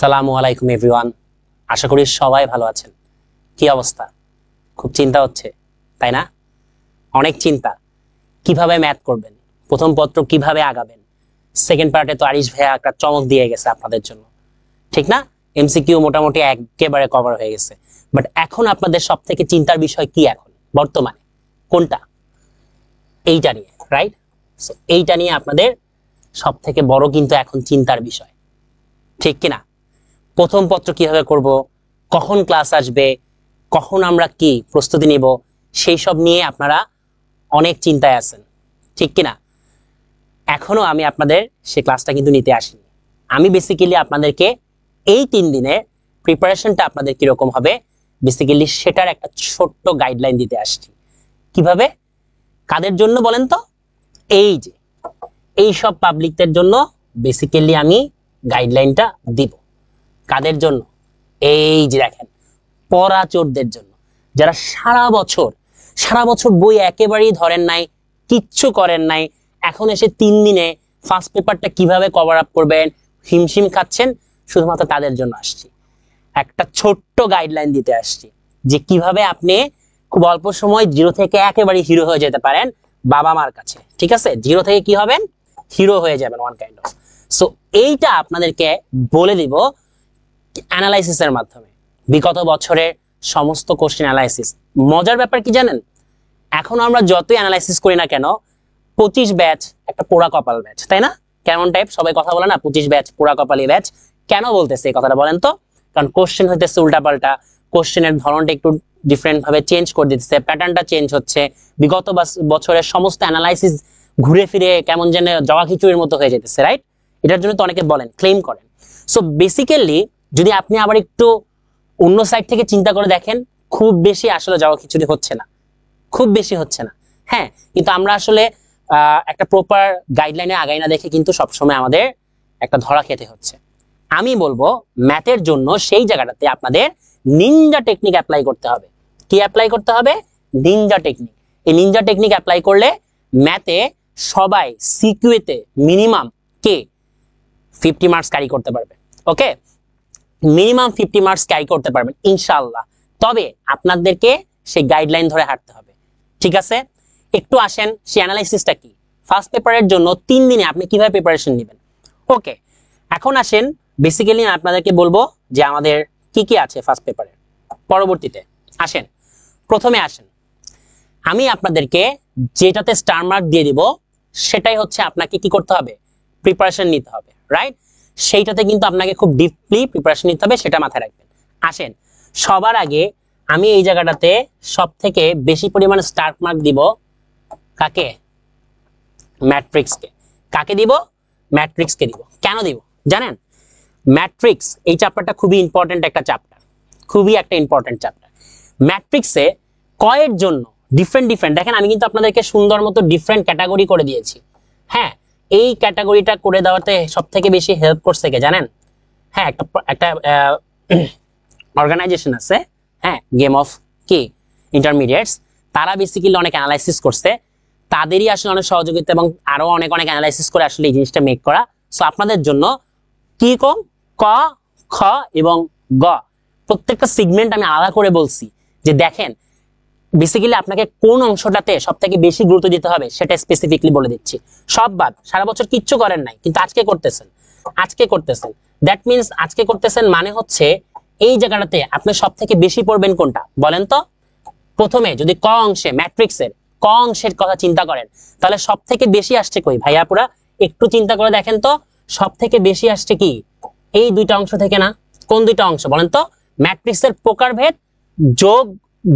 সালামু আলাইকুম এভরিওয়ান, আশা করি সবাই ভালো আছেন। কি অবস্থা? খুব চিন্তা হচ্ছে, তাই না? অনেক চিন্তা। কিভাবে ম্যাথ করবেন, প্রথম পত্র কিভাবে আগাবেন। সেকেন্ড পার্টে তো আরিশ ভাইয়া একটা চমক দিয়ে গেছে আপনাদের জন্য, ঠিক না? এমসিকিউ মোটামুটি একেবারে কভার হয়ে গেছে। বাট এখন আপনাদের সব থেকে চিন্তার বিষয় কি এখন বর্তমানে? কোনটা? এইটা নিয়ে, রাইট? সো এইটা নিয়ে আপনাদের সব থেকে বড় কিন্তু এখন চিন্তার বিষয়, ঠিক কিনা? প্রথম পত্র কিভাবে করব, কখন ক্লাস আসবে, কখন আমরা কি প্রস্তুতি নিব, সেই সব নিয়ে আপনারা অনেক চিন্তায় আছেন, ঠিক কিনা? এখনো আমি আপনাদের সেই ক্লাসটা কিন্তু নিতে আসিনি। আমি বেসিক্যালি আপনাদেরকে এই 3 দিনের প্রিপারেশনটা আপনাদের কিরকম হবে বেসিক্যালি সেটার একটা ছোট্ট গাইডলাইন দিতে আসছি। কিভাবে, কাদের জন্য বলেন তো? এই যে এই সব পাবলিকদের জন্য বেসিক্যালি আমি গাইডলাইনটা দিব। কাদের জন্য? এই যে দেখেন, পড়াচোরদের জন্য, যারা সারা বছর বই একেবারেই ধরেন নাই, কিচ্ছু করেন নাই, এখন এসে 3 দিনে ফার্স্ট পেপারটা কিভাবে কভার আপ করবেন হিমশিম খাচ্ছেন, শুধুমাত্র তাদের জন্য আসছি। একটা ছোট্ট গাইডলাইন দিতে আসছি যে কিভাবে আপনি খুব অল্প সময় 0 থেকে একেবারে হিরো হয়ে যেতে পারেন বাবা মার কাছে, ঠিক আছে? 0 থেকে কি হবেন? হিরো হয়ে যাবেন, ওয়ান কাইন্ড অফ। সো এইটা আপনাদেরকে বলে দিব অ্যানালাইসিসের মাধ্যমে, বিগত বছরের সমস্ত কোশ্চেন অ্যানালাইসিস। মজার ব্যাপার কি জানেন? এখন আমরা যতই অ্যানালাইসিস করি না কেন, 25 ব্যাচ একটা পোড়া কপাল ব্যাচ, তাই না? কেমন টাইপ সবাই কথা বলে না, 25 ব্যাচ পোড়া কপালি ব্যাচ। কেন বলতেছে এই কথাটা বলেন তো? কারণ কোশ্চেন হইতেছে উল্টাপাল্টা, কোশ্চেনের ধরনটা একটু ডিফারেন্ট ভাবে চেঞ্জ করে দিতেছে, প্যাটার্নটা চেঞ্জ হচ্ছে। বিগত বছরের সমস্ত অ্যানালাইসিস ঘুরে ফিরে কেমন যেন জগা খিচুড়ির মতো হয়ে যেতেছে, রাইট? এটার জন্য তো অনেকে বলেন, ক্লেম করেন। সো বেসিক্যালি যদি আপনি আবার একটু অন্য সাইড থেকে চিন্তা করে দেখেন, খুব বেশি আসলে জগা খিচুড়ি হচ্ছে না, খুব বেশি হচ্ছে না। হ্যাঁ, কিন্তু আমরা আসলে একটা প্রপার গাইডলাইনে আগাই না দেখে কিন্তু সবসময় আমাদের একটা ধরা খেতে হচ্ছে। আমি বলবো ম্যাথের জন্য সেই জায়গাটাতে আপনাদের নিনজা টেকনিক অ্যাপ্লাই করতে হবে। কি অ্যাপ্লাই করতে হবে? Ninja technique. এই নিনজা টেকনিক অ্যাপ্লাই করলে ম্যাথে সবাই সিকিউতে মিনিমাম কে 50 মার্কস ক্যারি করতে পারবে। ওকে, মিনিমাম 50 মার্কস ক্যারি করতে পারবেন ইনশাআল্লাহ। তবে আপনাদেরকে সেই গাইডলাইন ধরে হাঁটতে হবে, ঠিক আছে? একটু আসেন সেই অ্যানালাইসিসটা কি, ফার্স্ট পেপারের জন্য 3 দিনে আপনি কিভাবে প্রিপারেশন নেবেন। ওকে, এখন আসেন বেসিক্যালি আপনাদেরকে বলবো যে আমাদের কি কি আছে ফার্স্ট পেপারে। পরবর্তীতে আসেন, প্রথমে আসেন আমি আপনাদেরকে যেটাতে স্টার মার্ক দিয়ে দিব সেটাই হচ্ছে আপনাকে কি করতে হবে, প্রিপারেশন নিতে হবে, রাইট? সেইটাতে কিন্তু আপনাকে খুব ডিপলি প্রিপারেশন নিতে হবে, সেটা মাথায় রাখবেন। আসেন, সবার আগে আমি এই জায়গাটাতে সব থেকে বেশি পরিমাণে স্টার মার্ক দিব কাকে? ম্যাট্রিক্সকে। কাকে দিব? ম্যাট্রিক্সকে দিব। কেন দিব জানেন? ম্যাট্রিক্স এই চ্যাপ্টারটা খুবই ইম্পর্টেন্ট একটা চ্যাপ্টার, খুবই একটা ইম্পর্টেন্ট চ্যাপ্টার। ম্যাট্রিক্সে কয়ের জন্য ডিফারেন্ট দেখেন, আমি কিন্তু আপনাদেরকে সুন্দর মতো ডিফারেন্ট ক্যাটাগরি করে দিয়েছি। হ্যাঁ, এই ক্যাটাগরিটা করে দেওয়াতে সব থেকে বেশি হেল্প করছে কে জানেন? হ্যাঁ, একটা অর্গানাইজেশন আছে, হ্যাঁ, গেম অফ কি ইন্টারমিডিয়েটস। তারা বেসিক্যালি অনেক অ্যানালাইসিস করছে, তাদেরই আসলে অনেক সহযোগিতা এবং আরো অনেক অ্যানালাইসিস করে আসলে এই জিনিসটা মেক করা। সো আপনাদের জন্য কি কম, ক, খ এবং গ প্রত্যেকটা সেগমেন্ট আমি আলাদা করে বলছি যে দেখেন বেসিক্যালি আপনাকে কোন অংশটাতে সব থেকে বেশি গুরুত্ব দিতে হবে সেটা স্পেসিফিকলি বলে দিচ্ছি। সব বাদ, সারা বছর কিচ্ছু করেন নাই কিন্তু আজকে করতেছেন, দ্যাট মিনস আজকে করতেছেন মানে হচ্ছে এই জায়গাটাতে আপনি সব থেকে বেশি পড়বেন কোনটা বলেন তো? প্রথমে যদি ক অংশে ম্যাট্রিক্সের ক অংশের কথা চিন্তা করেন তাহলে সব থেকে বেশি আসছে কই ভাইয়াপুরা? একটু চিন্তা করে দেখেন তো, সব থেকে বেশি আসছে কি এই দুইটা অংশ থেকে না? কোন দুইটা অংশ বলেন তো? ম্যাট্রিক্সের প্রকারভেদ, যোগ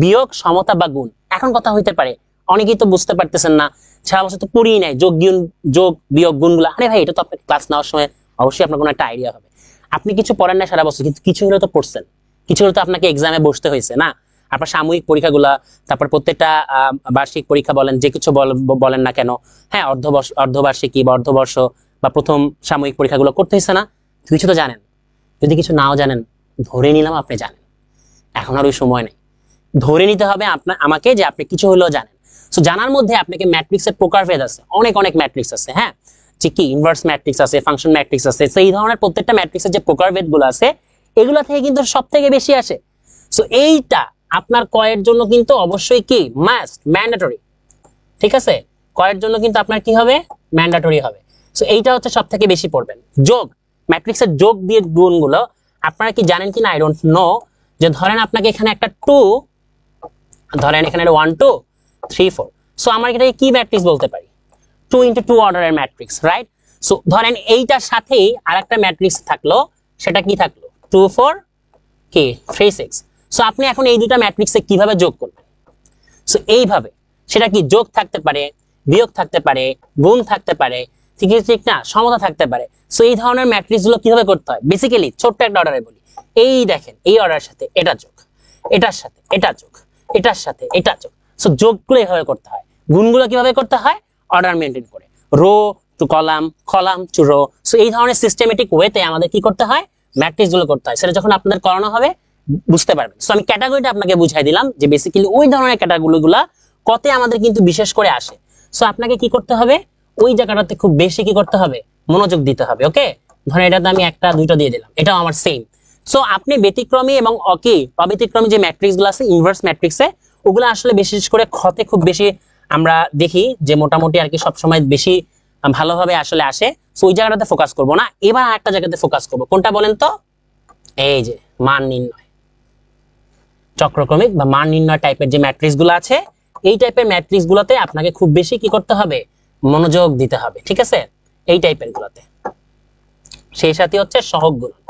বিয়োগ, সমতা বা গুণ। এখন কথা হইতে পারে অনেকেই তো বুঝতে পারতেছেন না, সারা বছর তো পড়িই নাই যোগ বিয়োগ গুণগুলো। আরে ভাই, এটা তো আপনার ক্লাস নেওয়ার সময় অবশ্যই আপনার কোনো একটা আইডিয়া হবে। আপনি কিছু পড়েন না সারা বছর, কিন্তু কিছু হলে তো পড়ছেন, কিছু হলে তো আপনাকে এক্সামে বসতে হয়েছে না? আপনার সাময়িক পরীক্ষাগুলা, তারপর প্রত্যেকটা বার্ষিক পরীক্ষা বলেন, যে কিছু বলেন না কেন, হ্যাঁ, অর্ধবার্ষিকী বা অর্ধবর্ষ বা প্রথম সাময়িক পরীক্ষাগুলো করতে হয়েছে না? কিছু তো জানেন। যদি কিছু নাও জানেন, ধরে নিলাম আপনি জানেন, এখন আর ওই সময় নেই। ধরে নিতে হবে আমাকে যে আপনি কিছু হলেও জানেন। সো জানার মধ্যে আপনাকে ম্যাট্রিক্সের প্রকারভেদ আছে, অনেক ম্যাট্রিক্স আছে। হ্যাঁ, যে কি ইনভার্স ম্যাট্রিক্স আছে, ফাংশন ম্যাট্রিক্স আছে, সো এই ধরনের প্রত্যেকটা ম্যাট্রিক্সের যে প্রকারভেদ গুলো আছে এগুলা থেকে কিন্তু সব থেকে বেশি আসে। সো এইটা আপনার কয়ের জন্য কিন্তু অবশ্যই কি মাস্ট ম্যান্ডেটরি, ঠিক আছে, কয়ের জন্য কিন্তু আপনার কি হবে ম্যান্ডেটরি হবে। সো এইটা হচ্ছে সব থেকে বেশি পড়বেন। যোগ, ম্যাট্রিক্সের যোগ দিয়ে গুণগুলো আপনারা কি জানেন কিনা আই ডোন্ট নো, যে ধরেন আপনাকে এখানে একটা 2, ধরেন এখানে 1 2 3 4, সো আমরা এটাকে কি ম্যাট্রিক্স বলতে পারি 2 into 2 অর্ডারের ম্যাট্রিক্স, রাইট। সো ধরেন এইটার সাথেই আরেকটা ম্যাট্রিক্স থাকলো, সেটা কি থাকলো 2 4 কি 3 6। সো আপনি এখন এই দুটো ম্যাট্রিক্সে কিভাবে যোগ করবেন, সো এইভাবে, সেটা কি যোগ থাকতে পারে, বিয়োগ থাকতে পারে, গুণ থাকতে পারে, ঠিক আছে ঠিক না, সমতা থাকতে পারে। সো এই ধরনের ম্যাট্রিক্স গুলো কিভাবে করতে হয় বেসিক্যালি ছোট্ট একটা অর্ডারে বলি, এই দেখেন এই অর্ডারের সাথে এটা যোগ, এটার সাথে এটা যোগ, এটার সাথে এটা যোগ। সো যোগগুলো এইভাবে করতে হয়। গুণগুলো কিভাবে করতে হয় অর্ডার মেনটেন করে, row to column, column to row. So এই ধরনের সিস্টেমেটিক ওয়েতে আমাদের কি করতে হয় ম্যাট্রিক্স গুলো করতে হয়। সেটা যখন আপনাদের করানো হবে বুঝতে পারবেন। সো আমি ক্যাটাগরিটা আপনাকে বুঝাই দিলাম যে বেসিক্যালি ওই ধরনের ক্যাটাগরি গুলা কতে আমাদের কিন্তু বিশেষ করে আসে। সো আপনাকে কি করতে হবে ওই জায়গাটাতে খুব বেশি কি করতে হবে মনোযোগ দিতে হবে। ওকে, ধরেন এটাতে আমি একটা দুইটা দিয়ে দিলাম, এটাও আমার সেম। সো আপনি ব্যতিক্রমী এবং অব্যতিক্রমী যে ম্যাট্রিক্স গুলো আছে ইনভার্স ম্যাট্রিক্সে, ওগুলো আসলে বিশেষ করে খতে খুব বেশি আমরা দেখি যে মোটামুটি আর কি সবসময় বেশি ভালোভাবে আসলে আসে। সো ওই জায়গাটাতে ফোকাস করবো না, এবার আরেকটা জায়গাতে ফোকাস করবো। কোনটা বলেন তো, এই যে মান নির্ণয়, চক্রক্রমিক বা মান নির্ণয় টাইপের যে ম্যাট্রিক্স গুলো আছে, এই টাইপের ম্যাট্রিক্স গুলোতে আপনাকে খুব বেশি কি করতে হবে মনোযোগ দিতে হবে, ঠিক আছে, এই টাইপের গুলোতে। সেই সাথে হচ্ছে সহগ গুণন।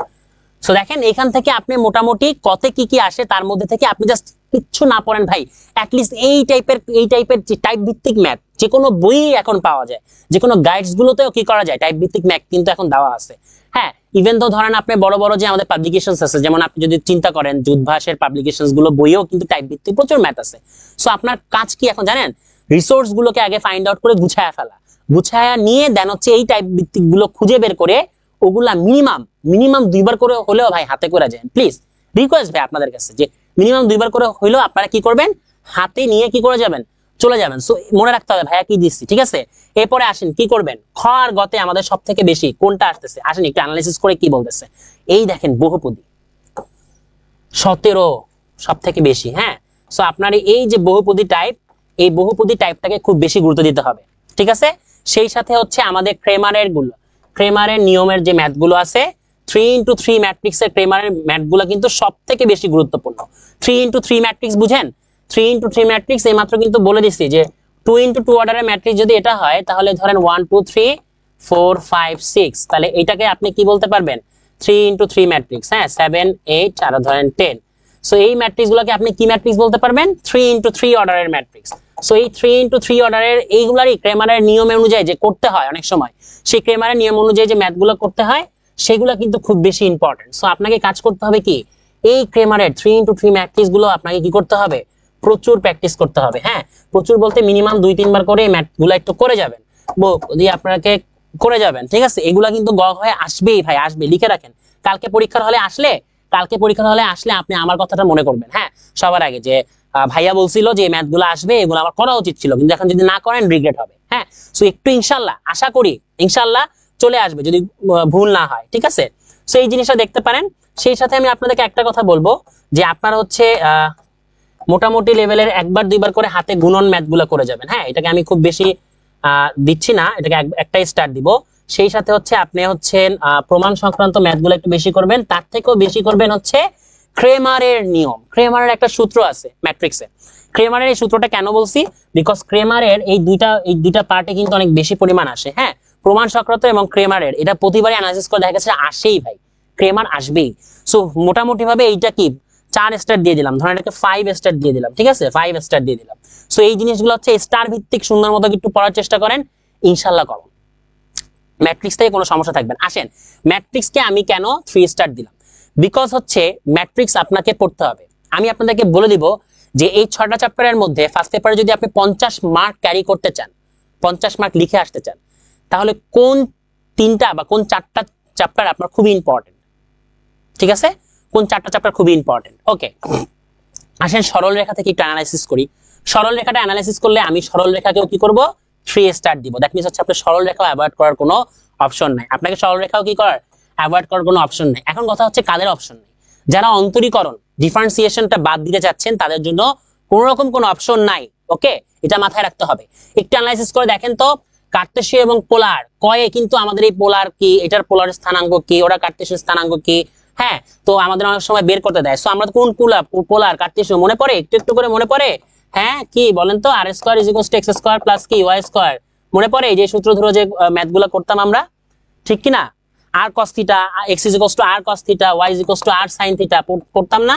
সো দেখেন এখান থেকে আপনি মোটামুটি কতে কি কি আসে তার মধ্যে থেকে আপনি জাস্ট কিচ্ছু না পড়েন ভাই, অ্যাটলিস্ট এই টাইপের যে টাইপ ভিত্তিক ম্যাথ যে কোনো বই এখন পাওয়া যায়, যে কোনো গাইডস গুলোতেও কি করা যায় টাইপ ভিত্তিক ম্যাথ কিন্তু এখন দেওয়া আছে। হ্যাঁ, ইভেন তো ধরেন আপনি বড় বড় যে আমাদের পাবলিকেশনস আছে, যেমন আপনি যদি চিন্তা করেন যুদ্ধভাসের পাবলিকেশনস গুলো বইও কিন্তু টাইপ ভিত্তিক প্রচুর ম্যাথ আছে। সো আপনার কাজ কি এখন জানেন, রিসোর্স গুলোকে আগে ফাইন্ড আউট করে গুছায়া ফেলা, গুছায়া নিয়ে দেন হচ্ছে এই টাইপ ভিত্তিক গুলো খুঁজে বের করে ওগুলা মিনিমাম 2বার করে হলেও ভাই হাতে করে যান প্লিজ, রিকোয়েস্ট ভাই আপনাদের কাছে, যে মিনিমাম 2বার করে হইলেও আপনারা কি করবেন হাতে নিয়ে কি করে যাবেন চলে যাবেন। সো মনে রাখতে হবে ভাইয়া কি দিচ্ছি, ঠিক আছে। এরপরে আসেন কি করবেন, খ আর গতে আমাদের সব থেকে বেশি কোনটা আসতেছে, আসেন একটু অ্যানালাইসিস করে কি বলতেছে। এই দেখেন বহুপদী 17 সব থেকে বেশি। হ্যাঁ, সো আপনার এই যে বহুপদী টাইপ, এই বহুপদী টাইপটাকে খুব বেশি গুরুত্ব দিতে হবে, ঠিক আছে। সেই সাথে হচ্ছে আমাদের ক্রেমারের নিয়মের যে ম্যাথগুলো আছে 3 into 3 ম্যাট্রিক্সের ক্রেমারের ম্যাথগুলো কিন্তু সব থেকে বেশি গুরুত্বপূর্ণ। 3 into 3 ম্যাট্রিক্স বুঝেন, 3 into 3 ম্যাট্রিক্স এই মাত্র কিন্তু বলে দিচ্ছি যে 2 into 2 অর্ডারের ম্যাট্রিক্স যদি এটা হয় তাহলে ধরেন 1 2 3 4 5 6, তাহলে এটাকে আপনি কি বলতে পারবেন 3 into 3 ম্যাট্রিক্স। হ্যাঁ, 7 8 আর ধরেন 10। সো এই ম্যাট্রিক্স গুলোকে আপনি কি ম্যাট্রিক্স বলতে পারবেন 3 into 3 অর্ডারের ম্যাট্রিক্স। সো এই 3 into 3 অর্ডারের এইগুলারই ক্রেমারের নিয়ম অনুযায়ী যে করতে হয় অনেক সময়, সেই ক্রেমারের নিয়ম অনুযায়ী যে ম্যাথগুলো করতে হয় সেগুলো কিন্তু খুব বেশি ইম্পর্টেন্ট। সো আপনাকে কাজ করতে হবে কি এই ক্রেমারের 3 into 3 ম্যাট্রিক্স গুলো আপনাকে কি করতে হবে প্রচুর প্র্যাকটিস করতে হবে। হ্যাঁ, প্রচুর বলতে মিনিমাম 2-3 বার করে এই ম্যাথগুলো একটু করে যাবেন, যদি আপনাকে করে যাবেন, ঠিক আছে। এগুলা কিন্তু গ হয়ে আসবেই ভাই, আসবে, লিখে রাখেন। কালকে পরীক্ষার হলে আসলে আপনি আমার কথাটা মনে করবেন। হ্যাঁ, সবার আগে যে ভাইয়া বলছিল যে ম্যাথগুলো আসবে, এগুলো আমার করা উচিত ছিল, কিন্তু এখন যদি না করেন রিগ্রেট হবে। হ্যাঁ, সো একটু ইনশাল্লাহ আশা করি ইনশাল্লাহ চলে আসবে যদি ভুল না হয়, ঠিক আছে। সো এই জিনিসটা দেখতে পারেন। সেই সাথে আমি আপনাদেরকে একটা কথা বলবো যে আপনারা হচ্ছে মোটামুটি লেভেলের 1-2বার করে হাতে গুণন ম্যাথগুলো করে যাবেন। হ্যাঁ, এটাকে আমি খুব বেশি দিচ্ছি না, এটাকে একটাই স্টার দিব। সেই সাথে হচ্ছে আপনি হচ্ছেন প্রমাণ সংক্রান্ত ম্যাথগুলো একটু বেশি করবেন, তার থেকেও বেশি করবেন হচ্ছে ক্রেমারের নিয়ম। ক্রেমারের একটা সূত্র আছে ম্যাট্রিক্সে। ক্রেমারের এই সূত্রটা কেন বলছি, বিকজ ক্রেমারের এই দুইটা পার্টে কিন্তু অনেক বেশি পরিমাণ আসে। হ্যাঁ, প্রমাণ সংক্রান্ত এবং ক্রেমারের এটা প্রতিবারই অ্যানালাইসিস করে দেখা গেছে আসেই ভাই, ক্রেমার আসবেই। সো মোটামুটি ভাবে এইটা কি 4 স্টার দিয়ে দিলাম, ধরেন এটাকে 5 স্টার দিয়ে দিলাম, ঠিক আছে, 5 স্টার দিয়ে দিলাম। সো এই জিনিসগুলো হচ্ছে স্টার ভিত্তিক সুন্দর মতো একটু পড়ার চেষ্টা করেন, ইনশাল্লাহ করুন, ম্যাট্রিক্স থেকে কোনো সমস্যা থাকবে না। আসেন ম্যাট্রিক্সকে আমি কেন 3 স্টার দিলাম, বিকজ হচ্ছে ম্যাট্রিক্স আপনাকে পড়তে হবে। আমি আপনাদেরকে বলে দিব যে এই 6টা চ্যাপ্টারের মধ্যে ফার্স্ট পেপারে যদি আপনি 50 মার্ক ক্যারি করতে চান, 50 মার্ক লিখে আসতে চান, তাহলে কোন 3টা বা কোন 4টা চ্যাপ্টার আপনার খুবই ইম্পর্টেন্ট, ঠিক আছে, কোন 4টা চ্যাপ্টার খুবই ইম্পর্টেন্ট। ওকে, আসেন সরল রেখা থেকে একটু অ্যানালাইসিস করি। সরল রেখাটা অ্যানালাইসিস করলে আমি সরল রেখাকেও কি করব 3 স্টার দিব। দ্যাট মিন্স হচ্ছে আপনার সরল রেখাও অ্যাভয়েড করার কোনো অপশন নাই, আপনাকে সরল রেখাও কি করার অ্যাভয়েড করার কোনো অপশন নেই। এখন কথা হচ্ছে কাদের অপশন নেই, যারা অন্তরীকরণ ডিফারেন্সিয়েশনটা বাদ দিতে চাচ্ছেন তাদের জন্য কোনো রকম কোনো অপশন নাই। ওকে, এটা মাথায় রাখতে হবে। একটু অ্যানালাইসিস করে দেখেন তো কার্টেসীয় এবং পোলার কয়ে কিন্তু আমাদের এই পোলার কি, এটার পোলার স্থানাঙ্ক কি, ওরা কার্টেসীয় স্থানাঙ্ক কি, হ্যাঁ তো আমাদের অনেক সময় বের করতে দেয়। সো আমরা কোন পোলার কার্টেসীয় মনে পড়ে, একটু একটু করে মনে পড়ে, হ্যাঁ কি বলেন তো, আর square is equals to x square plus কি ওয়াই স্কয়ার, মনে পড়ে এই যে সূত্র ধরে যে ম্যাথগুলো করতাম আমরা, ঠিক কি না? R cos theta x is equals to r cos theta y is equals to r sin theta করতাম না?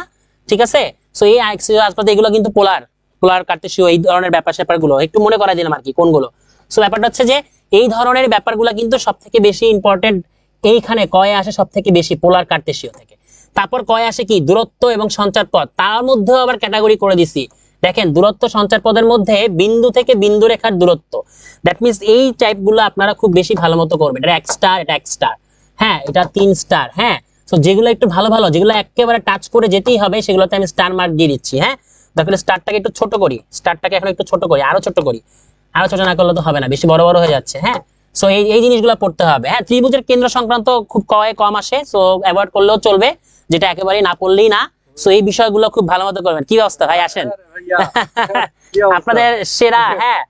ঠিক আছে, সো এই x আসপাতে এগুলো কিন্তু পোলার কার্টেসীয় এই ধরনের ব্যাপারগুলো একটু মনে করাই দিলাম আর কি কোনগুলো। সো ব্যাপারটা হচ্ছে যে এই ধরনের ব্যাপারগুলো কিন্তু সবথেকে বেশি ইম্পর্টেন্ট, এইখানে কয়ে আসে সবথেকে বেশি পোলার কার্টেসীয় থেকে। তারপর কয়ে আসে কি দূরত্ব এবং সঞ্চার পথ, তার মধ্যেও আবার ক্যাটাগরি করে দিছি। দেখেন দূরত্ব সঞ্চার পদের মধ্যে বিন্দু থেকে বিন্দু রেখার দূরত্ব, দ্যাট মিন্স এই টাইপগুলো আপনারা খুব বেশি ভালো মতো করবেন। এটা 1 স্টার, এটা 1 স্টার, হ্যাঁ এটা 3 স্টার, হ্যাঁ সো যেগুলো একটু ভালো ভালো, যেগুলো একেবারে টাচ করে যেতেই হবে সেগুলোতে আমি স্টার মার্ক দিয়ে দিচ্ছি। হ্যাঁ তাহলে স্টারটাকে একটু ছোট করি, স্টারটাকে এখন একটু ছোট করি, আরো ছোট করি, আরো ছোট না করলে তো হবে না, বেশি বড় বড় হয়ে যাচ্ছে। হ্যাঁ সো এই জিনিসগুলো পড়তে হবে। হ্যাঁ ত্রিভুজের কেন্দ্র সংক্রান্ত খুব কম আসে, সো অ্যাভয়েড করলেও চলবে, যেটা একেবারেই না পড়লেই না। সো এই বিষয়গুলো খুব ভালো মতো করবেন। কি অবস্থা ভাই, আসেন আপনাদের সেরা, হ্যাঁ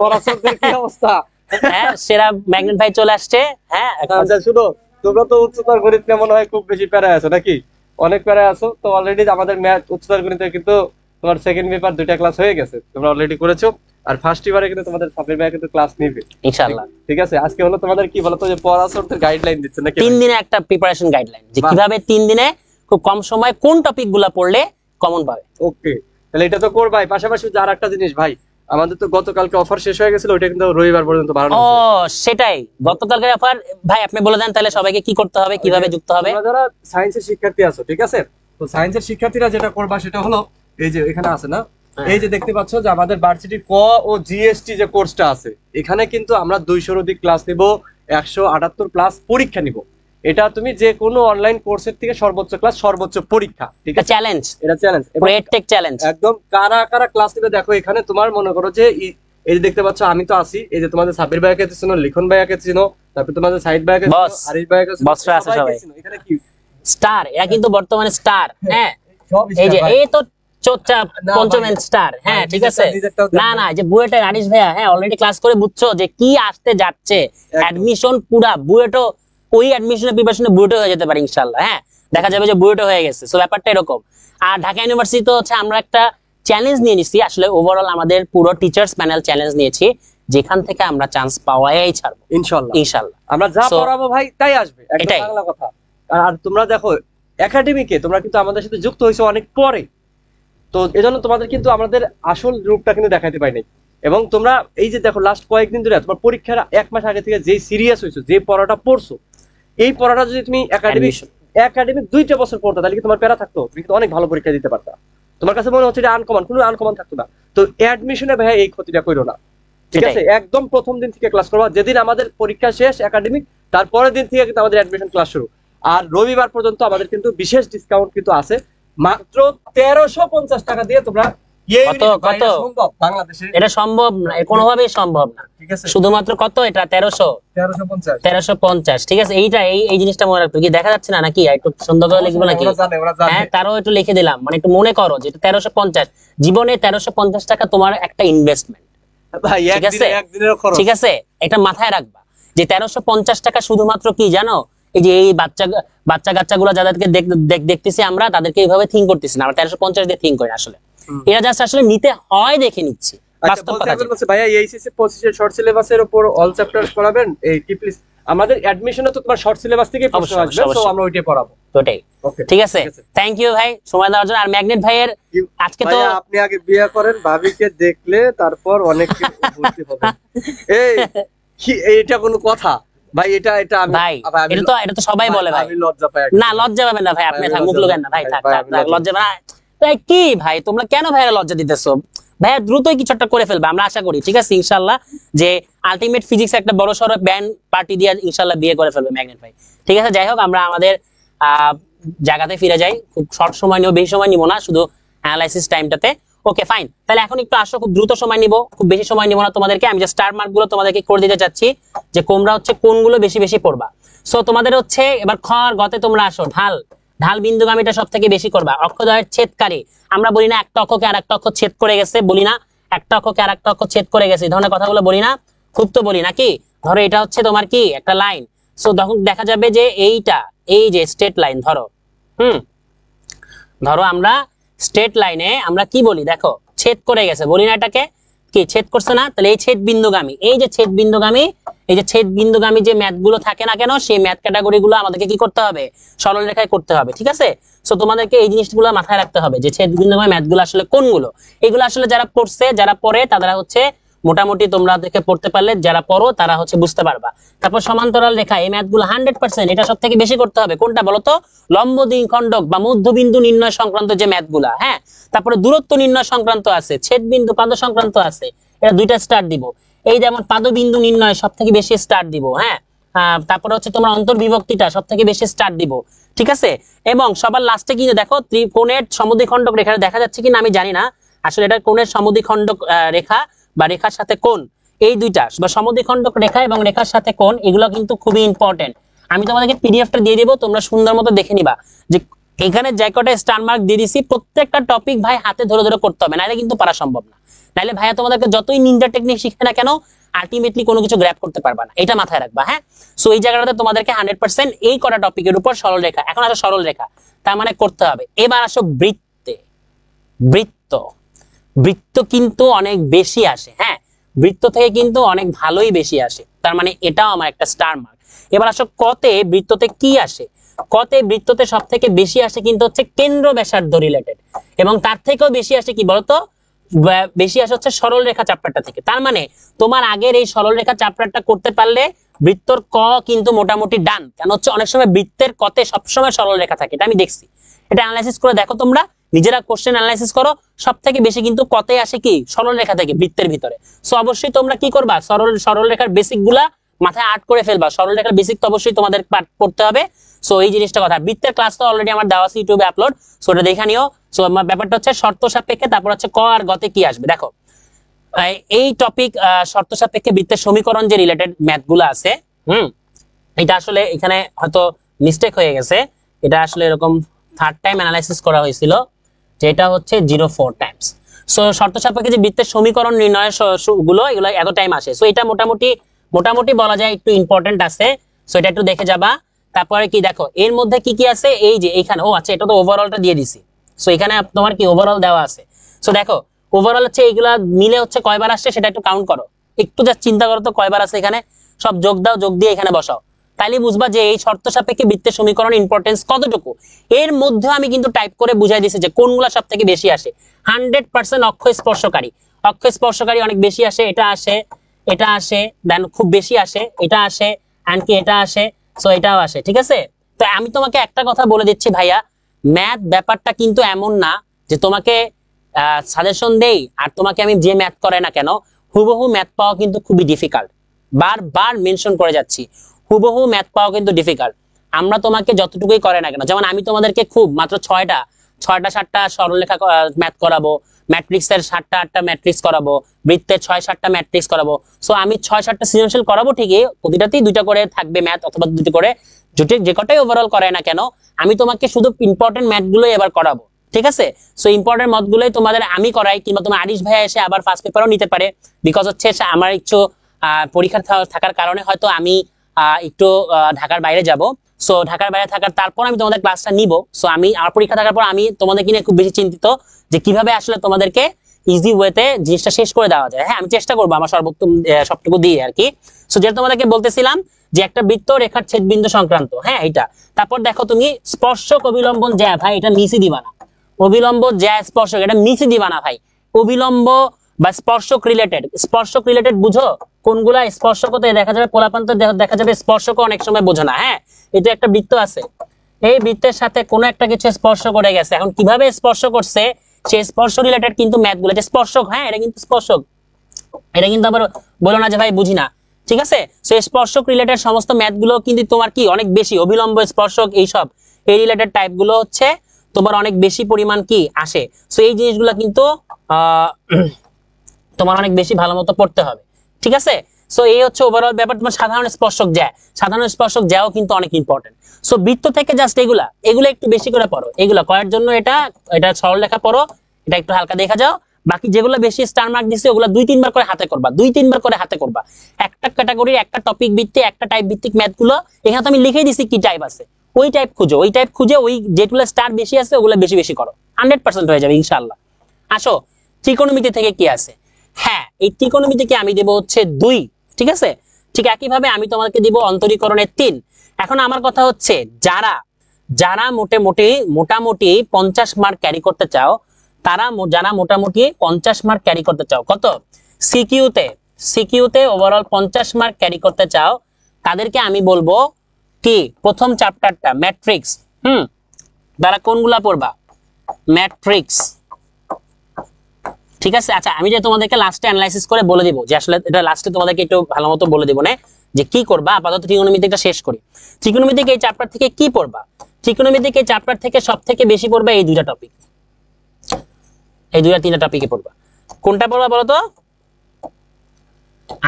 পরাশরদের কি অবস্থা? হ্যাঁ সেরা ম্যাগনেট ভাই চলে আসছে। হ্যাঁ আচ্ছা শুনো, তোমরা তো উচ্চতর গণিত মনে হয় খুব বেশি প্যারায় আছো নাকি? অনেক প্যারায় আছো তো অলরেডি। আমাদের ম্যাথ উচ্চতর গণিতে কিন্তু তোমার সেকেন্ড পেপার 2টা ক্লাস হয়ে গেছে, তোমরা অলরেডি করেছো। আর ফার্স্ট পেপারে কিন্তু তোমাদের সাবজেক্ট ভাই কিন্তু ক্লাস নিবে ইনশাআল্লাহ। ঠিক আছে, আজকে হলো তোমাদের কি বলতো যে পরাশরদের গাইডলাইন দিচ্ছে নাকি 3 দিনে একটা প্রিপারেশন গাইডলাইন, যে কিভাবে 3 দিনে খুব কম সময় কোন টপিকগুলো পড়লে কমন পাবে। ওকে, তাহলে এটা তো করবাই। পাশাপাশি আর একটা জিনিস ভাই, আমাদের তো গতকালকে অফার শেষ হয়ে গেছিল, ওটা কিন্তু রবিবার পর্যন্ত বাড়ানো ও হয়েছে। সেটাই গতকালকের অফার। ভাই আপনি বলে দেন তাহলে সবাইকে কি করতে হবে, কিভাবে যুক্ত হবে। তোমরা যারা সায়েন্সের শিক্ষার্থী আছো, ঠিক আছে, তো সায়েন্সের শিক্ষার্থীরা যেটা করবা সেটা হলো এই যে এখানে আছে না, এই যে দেখতে পাচ্ছ যে আমাদের ভার্সিটি ক ও জিএসটি যে কোর্সটা আছে, এখানে কিন্তু আমরা 200 অধিক ক্লাস নিব, 178 প্লাস পরীক্ষা নিব। এটা তুমি যে কোনো অনলাইন কোর্সের থেকে সর্বোচ্চ ক্লাস, সর্বোচ্চ পরীক্ষা, ঠিক আছে, চ্যালেঞ্জ, এটা চ্যালেঞ্জ, টেক চ্যালেঞ্জ একদম। কারা কারা ক্লাস নিবে দেখো এখানে। তোমার মনে করো যে এই যে দেখতে পাচ্ছ আমি তো আছি, এই যে তোমাদের সাবির ভাইয়াকে চিনো, লিখন ভাইয়াকে চিনো, তারপর তোমাদের সাইদ ভাইয়াকে চিনো, আরিফ ভাইয়াকে চিনো, বসরা আছে সবাই। এখানে কি স্টার, এরা কিন্তু বর্তমানে স্টার। হ্যাঁ এই যে এই তো চুপচাপ পঞ্চম স্টার। হ্যাঁ ঠিক আছে, না না যে বুয়েটের আনিস ভাইয়া, হ্যাঁ অলরেডি ক্লাস করে বুঝছো যে কি আসতে যাচ্ছে। অ্যাডমিশন পুরা বুয়েটও, ওই অ্যাডমিশনের প্রিপারেশনে বুয়েটও হয়ে যেতে পারে ইনশাআল্লাহ। হ্যাঁ দেখা যাবে যে বুয়েটও হয়ে গেছে। সো ব্যাপারটা এরকম। আর ঢাকা ইউনিভার্সিটি তো হচ্ছে আমরা একটা চ্যালেঞ্জ নিয়ে নিছি, আসলে ওভারঅল আমাদের পুরো টিচার্স প্যানেল চ্যালেঞ্জ নিয়েছি, যেখান থেকে আমরা চান্স পাওয়াই ছাড়বো ইনশাআল্লাহ। ইনশাআল্লাহ আমরা যা পড়াবো ভাই তাই আসবে, একদম বাংলা কথা। আর তোমরা দেখো একাডেমিকে তোমরা কিন্তু আমাদের সাথে যুক্ত হয়েছো অনেক পরে, তো এজন্য তোমাদের কিন্তু আমাদের আসল রূপটা কিন্তু দেখাতে পাই নাই। এবং তোমরা এই যে দেখো লাস্ট কয়েকদিন ধরে তোমার পরীক্ষার 1 মাস আগে থেকে যে সিরিয়াস হয়েছো, যে পড়াটা পড়ছো, এই পড়াটা যদি তুমি একাডেমিক 2টা বছর পড়তা তাহলে কি তোমার প্যারা থাকতো? তুমি কিন্তু অনেক ভালো পরীক্ষা দিতে পারতা। তোমার কাছে মনে হচ্ছে যে আনকমন, কোনো আনকমন থাকতো না। তো অ্যাডমিশনে ভাই এই ক্ষতিটা কইরো না, ঠিক আছে? একদম প্রথম দিন থেকে ক্লাস করবা, যেদিন আমাদের পরীক্ষা শেষ একাডেমিক তারপরের দিন থেকে কিন্তু আমাদের অ্যাডমিশন ক্লাস শুরু। আর রবিবার পর্যন্ত আমাদের কিন্তু বিশেষ ডিসকাউন্ট কিন্তু আছে, মাত্র 1350 টাকা দিয়ে তোমরা এটা সম্ভব না, কোনোভাবেই সম্ভব না, ঠিক আছে? শুধুমাত্র কত এটা 1350, ঠিক আছে? এইটা এই জিনিসটা মনে রাখতো। কি দেখা যাচ্ছে না নাকি? একটু সুন্দর করে লিখবো নাকি? হ্যাঁ তারও একটু লিখে দিলাম, মানে একটু মনে করো যে 1350 জীবনে 1350 টাকা তোমার একটা ইনভেস্টমেন্ট, ঠিক আছে? ঠিক আছে, এটা মাথায় রাখবা যে 1350 টাকা শুধুমাত্র কি জানো, এই যে এই বাচ্চা কাচ্চাগুলো যাদেরকে দেখতেছি আমরা, তাদেরকে এইভাবে থিঙ্ক করতেছি না, আমরা 1350 দিয়ে থিঙ্ক করি আসলে। এরা জাস্ট আসলে নিতে হয় দেখে নিচ্ছি। ভাইয়া এইচএসসি 25 শর্ট সিলেবাসের উপর অল চ্যাপ্টারস পড়াবেন, এই কি প্লিজ আমাদের অ্যাডমিশনে তো তোমার শর্ট সিলেবাস থেকে প্রশ্ন আসবে, সো আমরা ওইটাই পড়াবো। ওটাই, ঠিক আছে। থ্যাংক ইউ ভাই সময় দেওয়ার জন্য। আর ম্যাগনেট ভাইয়ের আজকে তো আপনি আগে বিয়ে করেন, ভাবিকে দেখলে তারপর অনেক বুঝতে হবে। এই কি এটা কোনো কথা ভাই? এটা ভাই এটা তো সবাই বলে ভাই। আমি লজ্জা পাই না, লজ্জা পাবেন না ভাই, আপনি থাক, মুখ লুকান না ভাই, থাক লজ্জা না। তাই কি ভাই, তোমরা কেন ভাইরা লজ্জা দিতেছো? ভাইয়া দ্রুতই কিছু একটা করে ফেলবে, আমরা আশা করি, ঠিক আছে ইনশাআল্লাহ, যে আলটিমেট ফিজিক্স একটা বড় সড়ো ব্যান্ড পার্টি দিয়ে ইনশাআল্লাহ বিয়ে করে ফেলবে ম্যাগনেট ভাই, ঠিক আছে? যাই হোক, আমরা আমাদের জায়গাতে ফিরে যাই। খুব শর্ট সময় নিব, বেশি সময় নিব না, শুধু অ্যানালাইসিস টাইমটাতে। ওকে ফাইন, তাহলে এখন একটু আসো, খুব দ্রুত সময় নিব, খুব বেশি সময় নিব না তোমাদেরকে। আমি যে স্টার মার্ক গুলো তোমাদেরকে করে দিতে চাচ্ছি যে তোমরা হচ্ছে কোনগুলো বেশি বেশি পড়বা। সো তোমাদের হচ্ছে এবার খ আর গতে তোমরা আসো। ঢাল, ঢাল বিন্দুগামীটা সব থেকে বেশি করবা। অক্ষদ্বয়ের ছেদকারী, আমরা বলি না একটা অক্ষকে আর একটা অক্ষ ছেদ করে গেছে, বলি না একটা অক্ষকে আর একটা অক্ষ ছেদ করে গেছে, এই ধরনের কথাগুলো বলি না, খুব তো বলি নাকি। ধরো এটা হচ্ছে তোমার কি একটা লাইন, সো তখন দেখা যাবে যে এইটা, এই যে স্ট্রেট লাইন ধরো, ধরো আমরা স্ট্রেট লাইনে আমরা কি বলি, দেখো ছেদ করে গেছে, বলি না এটাকে কি ছেদ করছে না, তাহলে এই ছেদ বিন্দুগামী, এই যে ছেদ বিন্দুগামী, এই যে ছেদ বিন্দুগামী যে ম্যাথ গুলো থাকে না কেন, সেই ম্যাথ ক্যাটাগরি গুলো আমাদেরকে কি করতে হবে, সরল রেখায় করতে হবে, ঠিক আছে। সো তোমাদেরকে এই জিনিসগুলো মাথায় রাখতে হবে যে ছেদ বিন্দুগামী ম্যাথ গুলো আসলে কোনগুলো। এগুলো আসলে যারা পড়ছে, যারা পড়ে তারা হচ্ছে মোটামুটি তোমরা দেখে পড়তে পারলে, যারা পড়ো তারা হচ্ছে বুঝতে পারবা। তারপর সমান্তরাল রেখা, এই ম্যাথ গুলো 100% এটা সব থেকে বেশি করতে হবে। কোনটা বলতো, লম্ব দ্বিখণ্ডক বা মধ্যবিন্দু নির্ণয় সংক্রান্ত যে ম্যাথ গুলা, হ্যাঁ। তারপরে দূরত্ব নির্ণয় সংক্রান্ত আছে, ছেদ বিন্দু পাদ সংক্রান্ত আছে, এটা 2টা স্টার দিব। এই যেমন পাদবিন্দু নির্ণয় সব থেকে বেশি স্টার দিব, হ্যাঁ। তারপরে হচ্ছে তোমার অন্তর্বিভক্তিটা সব থেকে বেশি স্টার দিব, ঠিক আছে। এবং সবার লাস্টে কিন্তু দেখো ত্রিকোণের সমদ্বিখণ্ডক রেখা, দেখা যাচ্ছে কিনা আমি জানি না, আসলে এটা কোণের সমদ্বিখণ্ডক রেখা বা রেখার সাথে কোণ, এই দুইটা বা সমদ্বিখণ্ডক রেখা এবং রেখার সাথে কোণ, এগুলো কিন্তু খুবই ইম্পর্টেন্ট। আমি তোমাদেরকে পিডিএফটা দিয়ে দেবো, তোমরা সুন্দর মতো দেখে নিবা যে এখানে যে কটা স্টার মার্ক দিয়ে দিছি, প্রত্যেকটা টপিক ভাই হাতে ধরে ধরে করতে হবে, নাহলে কিন্তু পারা সম্ভব না। নাহলে ভাইয়া তোমাদেরকে যতই নিনজা টেকনিক শিখে না কেন, আলটিমেটলি কোনো কিছু গ্র্যাব করতে পারবা না, এটা মাথায় রাখবা, হ্যাঁ। সো এই জায়গাটাতে তোমাদেরকে 100% এই কটা টপিকের উপর সরল রেখা, এখন আসো সরল রেখা, তার মানে করতে হবে। এবার আসো বৃত্তে, বৃত্ত, বৃত্ত কিন্তু অনেক বেশি আসে, হ্যাঁ, বৃত্ত থেকে কিন্তু অনেক ভালোই বেশি আসে, তার মানে এটাও আমার একটা স্টার মার্ক। এবার আসো কতে, বৃত্ততে কি আসে, কতে বৃত্ততে সব থেকে বেশি আসে কিন্তু হচ্ছে কেন্দ্র ব্যাসার্ধ রিলেটেড, এবং তার থেকেও বেশি আসে কি বলতো, বেশি আসে হচ্ছে সরল রেখা চ্যাপ্টারটা থেকে। তার মানে তোমার আগের এই সরল রেখা চ্যাপ্টারটা করতে পারলে বৃত্তর ক কিন্তু মোটামুটি ডান। কেন হচ্ছে অনেক সময় বৃত্তের কতে সবসময় সরল রেখা থাকে, এটা আমি দেখছি, এটা অ্যানালাইসিস করে দেখো, তোমরা নিজেরা কোশ্চেন অ্যানালাইসিস করো, সব থেকে বেশি কিন্তু কতে আসে কি সরল রেখা থেকে বৃত্তের ভিতরে। সো অবশ্যই তোমরা কি করবা, সরল রেখার বেসিক গুলা মাথায় আর্ট করে ফেলবা, সরল রেখার বেসিক তো অবশ্যই তোমাদের পড়তে হবে। সো এই জিনিসটা কথা, বৃত্তের ক্লাস তো অলরেডি আমার দেওয়া আছে ইউটিউবে আপলোড, সো এটা দেখে নিও। সো ব্যাপারটা হচ্ছে শর্ত সাপেক্ষে, তারপর হচ্ছে ক আর গতে কি আসবে। দেখো এই টপিক শর্ত সাপেক্ষে বৃত্তের সমীকরণ যে রিলেটেড ম্যাথ গুলো আছে, এটা আসলে এখানে হয়তো মিস্টেক হয়ে গেছে, এটা আসলে এরকম 3rd টাইম অ্যানালাইসিস করা হয়েছিল, যেটা হচ্ছে 04 টাইমস। সো শর্ত সাপেক্ষে যে বৃত্তের সমীকরণ নির্ণয়ের গুলো, এগুলো এত টাইম আসে। সো এটা মোটামুটি বলা যায় একটু ইম্পর্টেন্ট আছে, সো এটা একটু দেখে যাবা। তারপরে কি দেখো এর মধ্যে কি কি আছে, এই যে এইখানে, ও আচ্ছা, এটা তো ওভারঅলটা দিয়ে দিছি। সো এখানে তোমার কি ওভারঅল দেওয়া আছে। সো দেখো ওভারঅল হচ্ছে এইগুলা মিলে হচ্ছে কয়বার আসছে সেটা একটু কাউন্ট করো, একটু যা চিন্তা করো তো কয়বার আছে এখানে, সব যোগ দাও, যোগ দিয়ে এখানে বসাও, তাইলে বুঝবা যে এই শর্ত সাপেক্ষে বৃত্তের সমীকরণ ইম্পর্টেন্স কতটুকু। এর মধ্যে আমি কিন্তু টাইপ করে বুঝাই দিছি যে কোনগুলা সব থেকে বেশি আসে। 100% অক্ষ স্পর্শকারী, অক্ষ স্পর্শকারী অনেক বেশি আসে, এটা আসে, এটা আসে, দেন খুব বেশি আসে, এটা আসে, এন্ড কি এটা আসে, সো এটাও আসে, ঠিক আছে। তো আমি তোমাকে একটা কথা বলে দিচ্ছি ভাইয়া, ম্যাথ ব্যাপারটা কিন্তু এমন না যে তোমাকে সাজেশন দেই আর তোমাকে আমি যে ম্যাথ করে না কেন, হুবহু ম্যাথ পাওয়া কিন্তু খুবই ডিফিকাল্ট, বারবার মেনশন করে যাচ্ছি, হুবহু ম্যাথ পাওয়া কিন্তু ডিফিকাল্ট। আমরা তোমাকে যতটুকুই করে না কেন, যেমন আমি তোমাদেরকে খুব মাত্র 6টা 7টা সরলরেখা ম্যাথ করাবো, ম্যাট্রিক্সের 7টা 8টা ম্যাট্রিক্স করাবো, বৃত্তের 6-7টা ম্যাট্রিক্স করাবো। সো আমি 6-7টা সৃজনশীল করাবো ঠিকই, প্রতিটাতেই 2টা করে থাকবে ম্যাথ, অথবা 2টি করে, যে কটাই ওভারঅল করে না কেন, আমি তোমাকে শুধু ইম্পর্টেন্ট ম্যাথ গুলোই এবার করাবো, ঠিক আছে। সো ইম্পর্টেন্ট ম্যাথ গুলোই তোমাদের আমি করাই, কিংবা তোমার আরিশ ভাইয়া এসে আবার ফার্স্ট পেপারও নিতে পারে, বিকজ হচ্ছে আমার একটু পরীক্ষা থাকার কারণে হয়তো আমি একটু ঢাকার বাইরে যাব। সো ঢাকার বাইরে থাকার তারপর আমি তোমাদের ক্লাসটা নিব। সো আমি আমার পরীক্ষা থাকার পর আমি তোমাদেরকে নিয়ে খুব বেশি চিন্তিত যে কিভাবে আসলে তোমাদেরকে ইজি ওয়েতে জিনিসটা শেষ করে দেওয়া যায়। হ্যাঁ, আমি চেষ্টা করবো আমার সর্বোত্তম সবটুকু দিয়ে আর কি। সো যেটা তোমাদেরকে বলতেছিলাম যে একটা বৃত্ত রেখার ছেদবিন্দু সংক্রান্ত, হ্যাঁ এটা। তারপর দেখো তুমি স্পর্শক অবিলম্বন জ্যা, ভাই এটা নিচে দিবা না, অবিলম্ব জ্যা স্পর্শক এটা নিচে দিবা না ভাই। অবিলম্ব বা স্পর্শক রিলেটেড বুঝো কোনগুলা স্পর্শকতে দেখা যাবে, পোলাপান্ত দেখা যাবে স্পর্শক অনেক সময় বোঝো না। হ্যাঁ, এটা একটা বৃত্ত আছে, এই বৃত্তের সাথে কোনো একটা কিছু স্পর্শ করে গেছে, এখন কিভাবে স্পর্শ করছে সেই স্পর্শ রিলেটেড কিন্তু ম্যাথ গুলো, স্পর্শক, হ্যাঁ এটা কিন্তু স্পর্শক, এটা কিন্তু আবার বলো না যে ভাই বুঝি না, ঠিক আছে। সেই স্পর্শক রিলেটেড সমস্ত ম্যাথ গুলো কিন্তু তোমার কি অনেক বেশি, অবিলম্ব স্পর্শক এইসব এই রিলেটেড টাইপ গুলো হচ্ছে তোমার অনেক বেশি পরিমাণ কি আসে। সো এই জিনিসগুলো কিন্তু তোমার অনেক বেশি ভালো মতো পড়তে হবে, ঠিক আছে। সো এই হচ্ছে ওভারঅল ব্যাপার। তোমার সাধারণ স্পর্শক জ্যা, সাধারণ স্পর্শক জ্যাও কিন্তু অনেক ইম্পর্টেন্ট। সো বৃত্ত থেকে জাস্ট এগুলা একটু বেশি করে পড়ো, এগুলা করার জন্য এটা সরল লেখা পড়ো, এটা একটু হালকা দেখা যাও। বাকি যেগুলো বেশি স্টার মার্ক দিছে ওগুলো 2-3 বার করে হাতে করবা, 2-3 বার করে হাতে করবা। একটা ক্যাটাগরির একটা টপিক ভিত্তিক একটা টাইপ ভিত্তিক ম্যাথ গুলো এখানে তো আমি লিখেই দিছি কি টাইপ আছে, ওই টাইপ খুঁজো, ওই টাইপ খুঁজে ওই যেগুলো স্টার বেশি আছে ওগুলো বেশি বেশি করো, 100% হয়ে যাবে ইনশাআল্লাহ। আসো ত্রিকোণমিতি থেকে কি আছে। হ্যাঁ, এই ত্রিকোণমিতি থেকে আমি দেব হচ্ছে 2, ঠিক আছে। ঠিক একইভাবে আমি তোমাকে দিব অন্তরীকরণের 3। এখন আমার কথা হচ্ছে যারা যারা মোটামুটি 50 মার্ক ক্যারি করতে চাও, যারা মোটামুটি 50 মার্ক ক্যারি করতে চাও, কত সিকিউতে ওভারঅল 50 মার্ক ক্যারি করতে চাও, তাদেরকে আমি বলবো কি প্রথম চ্যাপ্টারটা ম্যাট্রিক্স, তারা কোনগুলা পড়বা, ম্যাট্রিক্স, ঠিক আছে। আচ্ছা আমি যে তোমাদেরকে লাস্টে অ্যানালাইসিস করে বলে দিব, যে আসলে এটা লাস্টে তোমাদেরকে একটু ভালো মতো বলে দিব না যে কি করবা। আপাতত ত্রিকোণমিতিটা শেষ করি। ত্রিকোণমিতিক এই চ্যাপ্টার থেকে কি পড়বা, ত্রিকোণমিতিক এই চ্যাপ্টার থেকে সবথেকে বেশি পড়বা এই দুইটা টপিক, এই দুইটা তিনটা টপিকে পড়বা। কোনটা পড়বা বলো তো?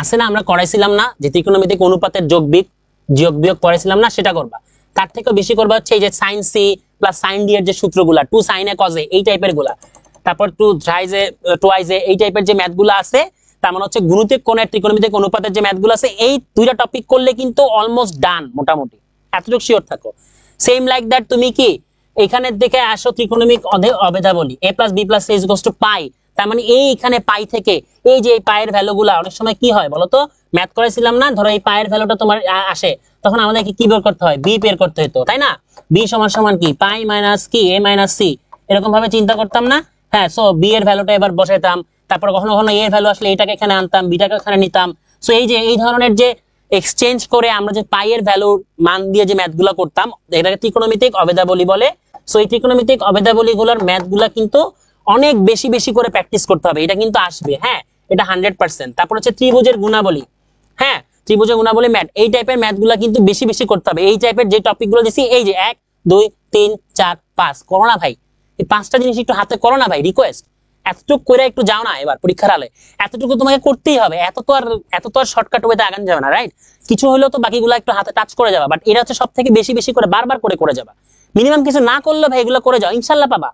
আছে না আমরা করাইছিলাম না যে ত্রিকোণমিতিক অনুপাতের যোগ বিয়োগ করাইছিলাম না, সেটা করবা। তার থেকেও বেশি করবা হচ্ছে এই যে sin c plus sin d এর যে সূত্রগুলা, 2 sin a cos a এই টাইপের গুলা, তারপর 2 thrice a twice a এই টাইপের যে ম্যাথগুলো আছে, তার মানে হচ্ছে গুণিতক কোণের ত্রিকোণমিতিক অনুপাতের যে ম্যাথগুলো আছে, এই দুইটা টপিক করলে কিন্তু অলমোস্ট ডান মোটামুটি, এতটুকু শিওর থাকো। সেম লাইক দ্যাট তুমি কি এখানে দেখে আসো ত্রিকোণমিক অভেদাবলী a + b + c = পাই, তার মানে এইখানে পাই থেকে এই যে এই পায়ের ভ্যালুগুলা অনেক সময় কি হয় বলতো, ম্যাথ করেছিলাম না, ধরো এই পায়ের ভ্যালুটা তোমার আসে, তখন আমাদেরকে কি বের করতে হয়, b বের করতে হতো, তাই না। b সমান কি পাই মাইনাস কি a - c, এরকম ভাবে চিন্তা করতাম না। হ্যাঁ, সো b এর ভ্যালুটা এবার বসাইতাম, তারপর কখনো কখনো a এর ভ্যালু আসলে এটাকে এখানে আনতাম, বিটাকে এখানে নিতাম। সো এই যে এই ধরনের যে এক্সচেঞ্জ করে আমরা যে পাই এর ভ্যালুর মান দিয়ে যে ম্যাথগুলো করতাম, এটাকে ত্রিকোণমিতিক অভেদাবলী বলে। সো এই ত্রিকোণমিতিক অভেদাবলীগুলোর ম্যাথগুলা কিন্তু অনেক বেশি বেশি করে প্র্যাকটিস করতে হবে, এটা কিন্তু আসবে, হ্যাঁ এটা 100%। তারপর হচ্ছে ত্রিভুজের গুণাবলী, হ্যাঁ ত্রিভুজের গুণাবলী ম্যাথ, এই টাইপের ম্যাথগুলা কিন্তু বেশি বেশি করতে হবে। এই টাইপের যে টপিকগুলো দিছি, এই যে 1 2 3 4 5 করো না ভাই, এই 5টা জিনিস একটু হাতে করো না ভাই, রিকোয়েস্ট। এতটুকু করে একটু যাও না এবার পরীক্ষার হলে, এতটুকু তোমাকে করতেই হবে, এত তো আর শর্টকাট ওয়েতে আগানো যাবে না, রাইট। কিছু হলেও তো বাকিগুলো একটু হাতে টাচ করে যাবা, বাট এটা হচ্ছে সব থেকে বেশি বেশি করে বারবার করে যাবা। মিনিমাম কিছু না করলে ভাই এগুলো করে যাও, ইনশাল্লাহ পাবা।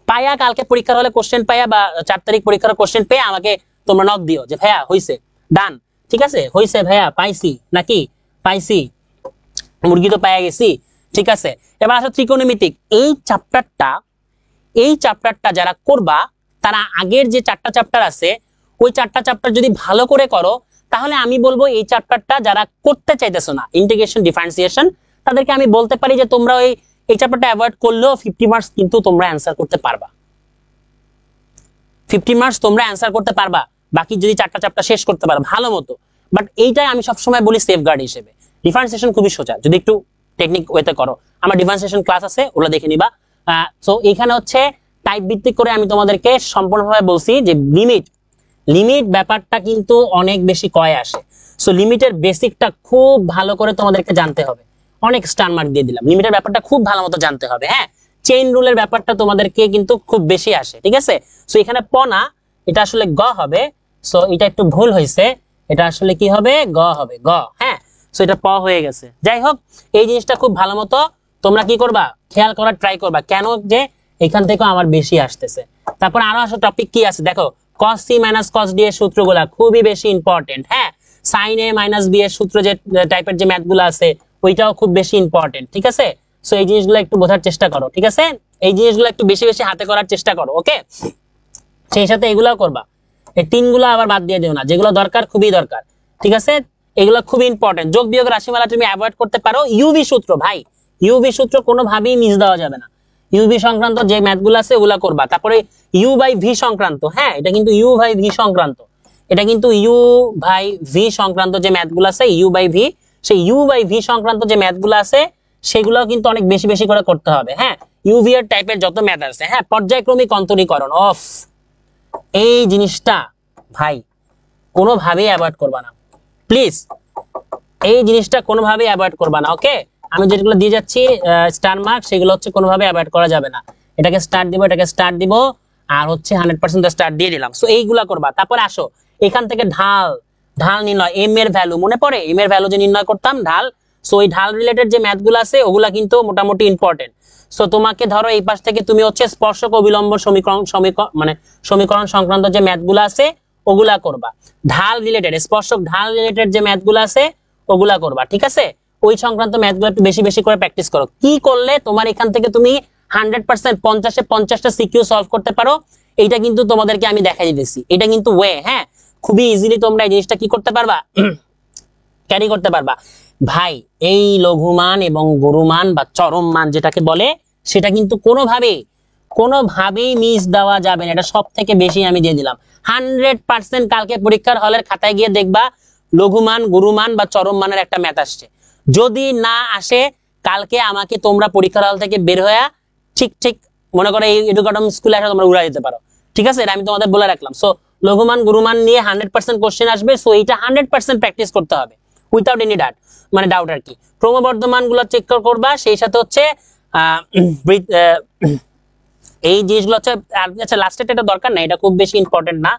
পায়া কালকে পরীক্ষার হলে কোশ্চেন পায়া বা 4 তারিখ পরীক্ষার কোশ্চেন পেয়ে আমাকে তোমরা নক দিও যে ভাইয়া হইছে, ডান, ঠিক আছে, হইছে ভাইয়া, পাইছি নাকি, পাইছি, মুরগি তো পায়া গেছি, ঠিক আছে। এবার আসো ত্রিকোণমিতিক এই চ্যাপ্টারটা যারা করবা, তারা আগের যে 4টা চ্যাপ্টার আছে ওই 4টা চ্যাপ্টার যদি ভালো করে করো, তাহলে আমি বলবো এই চ্যাপ্টারটা যারা করতে চাইতেছো না, ইন্টিগ্রেশন ডিফারেন্সিয়েশন, তাদেরকে আমি বলতে পারি যে তোমরা এই চ্যাপ্টারটা অ্যাভয়েড করলেও 50 মার্কস কিন্তু তোমরা অ্যান্সার করতে পারবা, 50 মার্কস তোমরা অ্যান্সার করতে পারবা, বাকি যদি 4টা চ্যাপ্টার শেষ করতে পারো ভালো মতো। বাট এইটাই আমি সবসময় বলি সেফগার্ড হিসেবে। ডিফারেন্সিয়েশন খুবই সোজা, যদি একটু টেকনিক ওয়েতে করো, আমার ডিফারেন্সিয়েশন ক্লাস আছে, ওগুলো দেখে নিবা। সো এখানে হচ্ছে টাইপ ভিত্তিক করে আমি তোমাদেরকে সম্পূর্ণভাবে বলছি যে লিমিট ব্যাপারটা কিন্তু অনেক বেশি কয়ে আসে। সো লিমিটের বেসিকটা খুব ভালো করে তোমাদেরকে জানতে হবে, অনেক স্টার মার্ক দিয়ে দিলাম, লিমিটের ব্যাপারটা খুব ভালো মতো জানতে হবে। হ্যাঁ, চেইন রুলের ব্যাপারটা তোমাদেরকে কিন্তু খুব বেশি আসে, ঠিক আছে। সো এখানে প না, এটা আসলে গ হবে। সো এটা একটু ভুল হয়েছে, এটা আসলে কি হবে, গ হবে, গ। হ্যাঁ, সো এটা প হয়ে গেছে। যাই হোক, এই জিনিসটা খুব ভালো মতো তোমরা কি করবা, খেয়াল করার ট্রাই করবা, কেন যে এখান থেকে আমার বেশি আসতেছে। তারপর আরো আসো টপিক কি আছে দেখো, cos c - cos d এর সূত্রগুলা খুবই বেশি ইম্পর্টেন্ট। হ্যাঁ, sin a - b এর সূত্র যে টাইপের যে ম্যাথগুলো আছে ওইটাও খুব বেশি ইম্পর্টেন্ট, ঠিক আছে। সো এই জিনিসগুলো একটু বোঝার চেষ্টা করো, ঠিক আছে, এই জিনিসগুলো একটু বেশি বেশি হাতে করার চেষ্টা করো, ওকে। সেই সাথে এগুলাও করবা, এই 3গুলো আবার বাদ দিয়ে দিও না, যেগুলো দরকার খুবই দরকার, ঠিক আছে, এগুলো খুব ইম্পর্টেন্ট। যোগ বিয়োগ রাশিমালা তুমি অ্যাভয়েড করতে পারো, ইউভি সূত্র ভাই, ইউভি সূত্র কোনোভাবেই মিস দেওয়া যাবে না, ইউভি সংক্রান্ত যে ম্যাথগুলো আছে ওগুলা করবা। তারপরে ইউ বাই ভি সংক্রান্ত, হ্যাঁ এটা কিন্তু ইউ বাই ভি সংক্রান্ত, এটা কিন্তু ইউ বাই ভি সংক্রান্ত যে ম্যাথগুলো আছে ইউ বাই ভি, সেই ইউ বাই ভি সংক্রান্ত যে ম্যাথগুলো আছে সেগুলো কিন্তু অনেক বেশি বেশি করে করতে হবে। হ্যাঁ, ইউভি এর টাইপের যত ম্যাথ আছে, হ্যাঁ পর্যায়ক্রমিক অন্তরীকরণ, অফ এই জিনিসটা ভাই কোনোভাবেই অ্যাভয়েড করবা না প্লিজ, এই জিনিসটা কোনোভাবেই অ্যাভয়েড করবা না, ওকে। আমি যেগুলো দিয়ে যাচ্ছি স্টার মার্ক, সেগুলো হচ্ছে কোনোভাবে অ্যাভয়েড করা যাবে না। এটাকে স্টার্ট দিব, এটাকে স্টার্ট দিব, আর হচ্ছে 100% স্টার্ট দিয়ে দিলাম। সো এইগুলা করবা। তারপরে আসো এখান থেকে ঢাল, ঢাল নির্ণয়, এম এর ভ্যালু মনে পড়ে, এম এর ভ্যালু যে নির্ণয় করতাম ঢাল। সো এই ঢাল রিলেটেড যে ম্যাথগুলো আছে ওগুলা কিন্তু মোটামুটি ইম্পর্টেন্ট। সো তোমাকে ধরো এই পাশ থেকে তুমি হচ্ছে স্পর্শক অবিলম্ব সমীকরণ মানে সমীকরণ সংক্রান্ত যে ম্যাথগুলো আছে ওগুলা করবা। ঢাল রিলেটেড, স্পর্শক ঢাল রিলেটেড যে ম্যাথগুলো আছে ওগুলা করবা, ঠিক আছে? ওই সংক্রান্ত ম্যাথগুলো একটু বেশি বেশি করে প্র্যাকটিস করো। কি করলে তোমার এখান থেকে তুমি 100% 50-এ 50টা সিকিউ সলভ করতে পারো, এইটা কিন্তু তোমাদেরকে আমি দেখাই দিতেছি। এটা কিন্তু ওয়ে, হ্যাঁ, খুবই ইজিলি তোমরা এই জিনিসটা কি করতে পারবা, ক্যারি করতে পারবা। ভাই এই লঘুমান এবং গুরুমান বা চরম মান যেটাকে বলে সেটা কিন্তু কোনোভাবেই মিস দেওয়া যাবে না। এটা সব থেকে বেশি আমি দিয়ে দিলাম। 100% কালকে পরীক্ষার হলের খাতায় গিয়ে দেখবা লঘুমান, গুরুমান বা চরম মানের একটা ম্যাথ আসছে। যদি না আসে কালকে আমাকে তোমরা পরীক্ষার হল থেকে বের হয়ে ঠিক ঠিক মনে করো এই এডুকেটম স্কুলে আসা তোমরা উড়াই দিতে পারো, ঠিক আছে? এটা আমি তোমাদের বলে রাখলাম। সো লঘুমান গুরুমান নিয়ে 100% কোশ্চেন আসবে। সো এইটা 100% প্র্যাকটিস করতে হবে উইথাউট এনি ডাউট আর কি। ক্রমবর্ধমান গুলো চেক করবা, সেই সাথে হচ্ছে এই জিনিসগুলো হচ্ছে, আচ্ছা লাস্টের এটা দরকার না, এটা খুব বেশি ইম্পর্টেন্ট না।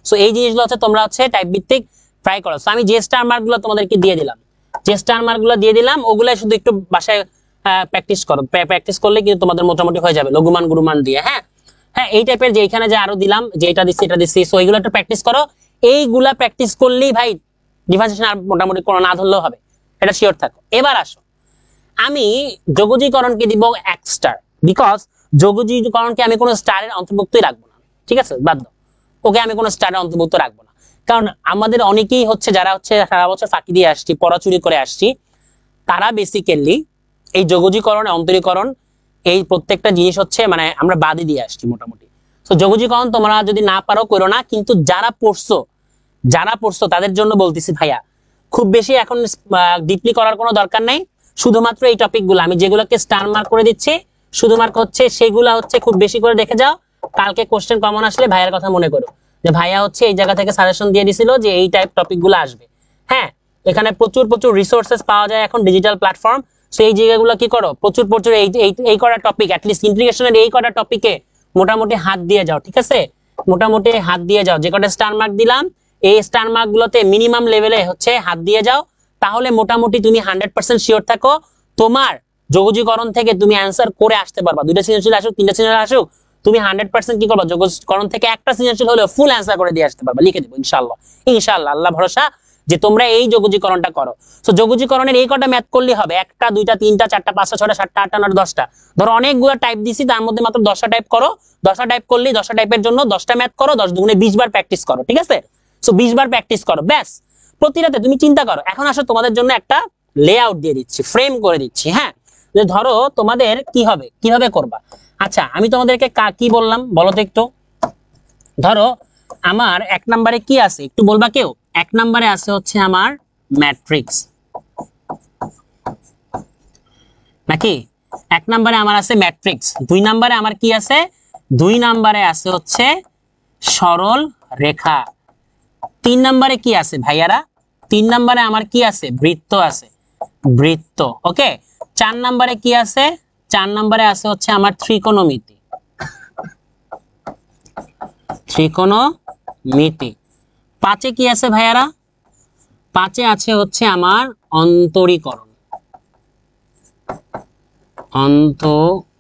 সো এই জিনিসগুলো হচ্ছে তোমরা হচ্ছে টাইপ ভিত্তিক ট্রাই করো। সো আমি যে স্টার মার্ক গুলো তোমাদেরকে দিয়ে দিলাম, যে স্টার মার্ক গুলো দিয়ে দিলাম ওগুলাই শুধু একটু বাসায় প্র্যাকটিস করো। প্র্যাকটিস করলে কিন্তু তোমাদের মোটামুটি হয়ে যাবে লঘুমান গুরুমান দিয়ে। হ্যাঁ হ্যাঁ, এই টাইপের যে এখানে যে আরো দিলাম, যে এটা দিচ্ছি এটা দিচ্ছি, সো এইগুলো একটু প্র্যাকটিস করো। এইগুলা প্র্যাকটিস করলেই ভাই ডিফারেন্সিয়েশন আর মোটামুটি কোনো না ধরলেও হবে, এটা শিওর থাকো। এবার আসো আমি যোগজীকরণকে দিব 1 স্টার, বিকজ যোগজীকরণকে আমি কোনো স্টারের অন্তর্ভুক্তই রাখবো না, ঠিক আছে? বাদ দাও, ওকে আমি কোনো স্টারের অন্তর্ভুক্ত রাখবো না। কারণ আমাদের অনেকেই হচ্ছে যারা হচ্ছে সারা বছর ফাঁকি দিয়ে আসছি, পড়াচুরি করে আসছি, তারা বেসিক্যালি এই যোগজীকরণ, অন্তরীকরণ, এই প্রত্যেকটা জিনিস হচ্ছে মানে আমরা বাদই দিয়ে আসছি মোটামুটি। তো যোগজীকরণ তোমরা যদি না পারো করো না, কিন্তু যারা পড়ছো তাদের জন্য বলতেছি ভাইয়া খুব বেশি এখন ডিপলি করার কোনো দরকার নাই। শুধুমাত্র এই টপিকগুলো আমি যেগুলোকে স্টার মার্ক করে দিচ্ছি, শুধুমাত্র হচ্ছে সেগুলা হচ্ছে খুব বেশি করে দেখে যাও। কালকে কোশ্চেন কমন আসলে ভাইয়ার কথা মনে করো যে ভাইয়া হচ্ছে এই জায়গা থেকে সাজেশন দিয়ে দিছিল যে এই টাইপ টপিকগুলো আসবে। হ্যাঁ, এখানে প্রচুর রিসোর্সেস পাওয়া যায় এখন, ডিজিটাল প্ল্যাটফর্ম। সো এই জায়গাগুলো কি করো, প্রচুর এই কটা টপিক, অ্যাটলিস্ট ইন্টিগ্রেশনের এই কটা টপিকে মোটামুটি হাত দিয়ে যাও, ঠিক আছে? মোটামুটি হাত দিয়ে যাও। যে কটা স্টার মার্ক দিলাম এই স্টার মার্ক গুলোতে মিনিমাম লেভেলে হচ্ছে হাত দিয়ে যাও, তাহলে মোটামুটি তুমি 100% শিওর থাকো তোমার যোগজীকরণ থেকে তুমি অ্যান্সার করে আসতে পারবা। 2টা সৃজনশীল আসুক, 3টা সৃজনশীল আসুক, তুমি 100% কি করবা, যোগজীকরণ থেকে একটা সৃজনশীল হলেও ফুল অ্যান্সার করে দিয়ে আসতে পারবা। লিখে দেবো ইনশাআল্লাহ, আল্লাহ ভরসা যে তোমরা এই যোগজীকরণটা করো। তো যোগজীকরণের এই কটা ম্যাথ করলেই হবে। 1টা 2টা 3টা 4টা 5টা 6টা 7টা 8টা 9টা 10টা, ধরো অনেকগুলো টাইপ দিছি, তার মধ্যে মাত্র 10টা টাইপ করো। 10টা টাইপ করলে 10টা টাইপের জন্য 10টা ম্যাথ করো, 10 দুগুণে 20 বার প্র্যাকটিস করো, ঠিক আছে? সো 20 বার প্র্যাকটিস করো, ব্যাস। প্রতি রাতে তুমি চিন্তা করো। এখন আসো তোমাদের জন্য একটা লেআউট দিয়ে দিচ্ছি, ফ্রেম করে দিচ্ছি। হ্যাঁ, যে ধরো তোমাদের কিভাবে করবা। আচ্ছা আমি তোমাদেরকে কি বললাম বলো তো একটু। ধরো আমার 1 নম্বরে কি আছে একটু বলবা কেউ? 1 নম্বরে আছে হচ্ছে আমার ম্যাট্রিক্স, নাকি? 1 নম্বরে আমার আছে ম্যাট্রিক্স। 2 নম্বরে আমার কি আছে? 2 নম্বরে আছে হচ্ছে সরল রেখা। 3 নম্বরে কি আছে ভাইয়ারা? 3 নম্বরে আমার কি আছে? বৃত্ত আছে, বৃত্ত। ওকে, 4 নম্বরে কি আছে? 4 নম্বরে আছে হচ্ছে আমার ত্রিকোণমিতি, ত্রিকোণমিতি। 5-এ কি আছে ভাইয়ারা? 5-এ আছে হচ্ছে আমার অন্তরীকরণ, অন্তরীকরণ,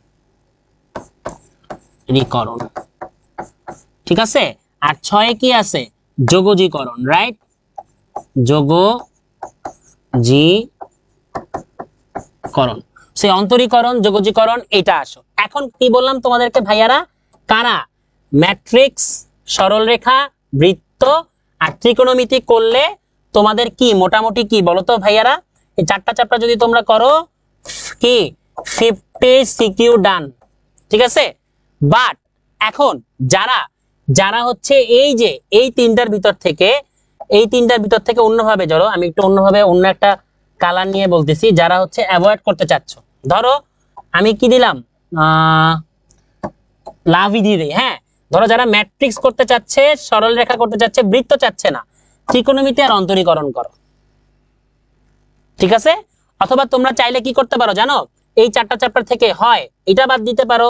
ঠিক আছে? আর 6-এ কি আছে? যোগজীকরণ, রাইট? যোগজীকরণ, সেই অন্তরীকরণ যোগজীকরণ এটা আসো। এখন কি বললাম তোমাদেরকে ভাইয়ারা? কারা ম্যাট্রিক্স, সরলরেখা, বৃত্ত আর ত্রিকোণমিতি করলে তোমাদের কি মোটামুটি কি বলতো ভাইয়ারা? এই 4টা চ্যাপ্টার যদি তোমরা করো কি 50 সিকিউ ডান, ঠিক আছে? বাট এখন যারা হচ্ছে এই যে এই 3টার ভিতর থেকে অন্যভাবে, ধরো আমি একটু অন্যভাবে অন্য একটা কালার নিয়ে বলতেছি, যারা হচ্ছে অ্যাভয়েড করতে চাচ্ছ, ধরো আমি কি দিলাম, লাভই দিয়ে দেই। হ্যাঁ, ধরো যারা ম্যাট্রিক্স করতে চাচ্ছে, সরল রেখা করতে চাচ্ছে, বৃত্ত চাচ্ছে না, ত্রিকোণমিতি আর অন্তরীকরণ করো, ঠিক আছে? অথবা তোমরা চাইলে কি করতে পারো জানো? এই 4টা চ্যাপ্টার থেকে হয় এটা বাদ দিতে পারো,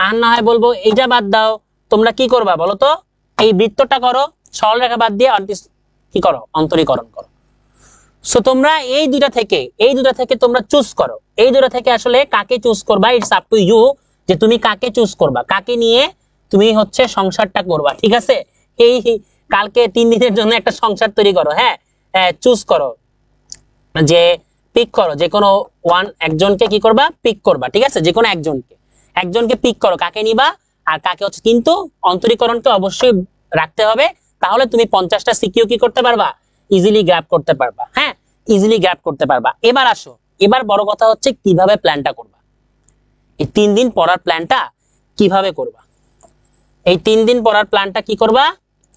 আর না হয় বলবো এইটা বাদ দাও, তোমরা কি করবা বলো তো, এই বৃত্তটা করো, সরলরেখা বাদ দিয়ে কি করো, অন্তরীকরণ করো। সো তোমরা এই দুটা থেকে তোমরা চুজ করো, এই দুটা থেকে আসলে কাকে চুজ করবা, ইটস আপ টু ইউ, যে তুমি কাকে চুজ করবা, কাকে নিয়ে তুমি হচ্ছে সংসারটা করবা। ঠিক আছে, এই কালকে 3 দিনের জন্য একটা সংসার তৈরি করো। হ্যাঁ, চুজ করো, যে পিক করো, যে কোনো একজনকে কি করবা, পিক করবা। ঠিক আছে, যে কোনো একজনকে পিক করো, কাকে নিবা আর কাকে হচ্ছে, কিন্তু অন্তরীকরণকে অবশ্যই রাখতে হবে, তাহলে তুমি 50টা সিকিউ কি করতে পারবা, ইজিলি গ্র্যাব করতে পারবা। হ্যাঁ, ইজিলি গ্র্যাব করতে পারবা। এবার আসো, এবার বড় কথা হচ্ছে কিভাবে প্ল্যানটা করবা, এই 3 দিন পড়ার প্ল্যানটা কিভাবে করবা, এই 3 দিন পড়ার প্ল্যানটা কি করবা,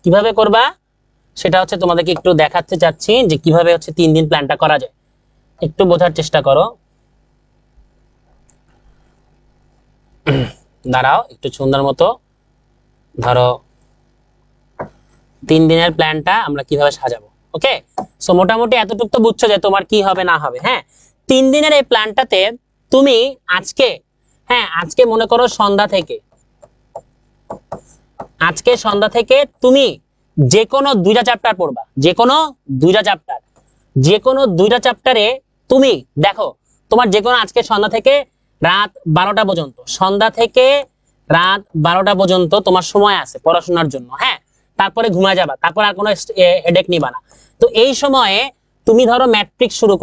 কিভাবে করবা, সেটা হচ্ছে তোমাদেরকে একটু দেখাতে চাচ্ছি যে কিভাবে হচ্ছে 3 দিন প্ল্যানটা করা যায়। একটু বোঝার চেষ্টা করো, দাঁড়াও একটু সুন্দর মতো। ধরো 3 দিনের প্ল্যানটা আমরা কিভাবে সাজাবো। ওকে, সো মোটামুটি এতটুকু তো বুঝছো যে তোমার কি হবে না হবে। হ্যাঁ, 3 দিনের এই প্ল্যানটাতে তুমি আজকে মনে করো সন্ধ্যা থেকে তুমি যে কোনো 2টা চ্যাপ্টার পড়বা, যে কোনো 2টা চ্যাপ্টারে তুমি দেখো, তোমার যে কোনো আজকে সন্ধ্যা থেকে রাত 12টা পর্যন্ত, তোমার সময় আছে পড়াশোনার জন্য। হ্যাঁ, তারপরে ঘুমায় যাবা, তারপর আর কোনো হেডেক নিবা না। তো এই সময়ে তুমি ধরো ম্যাট্রিক্স শুরু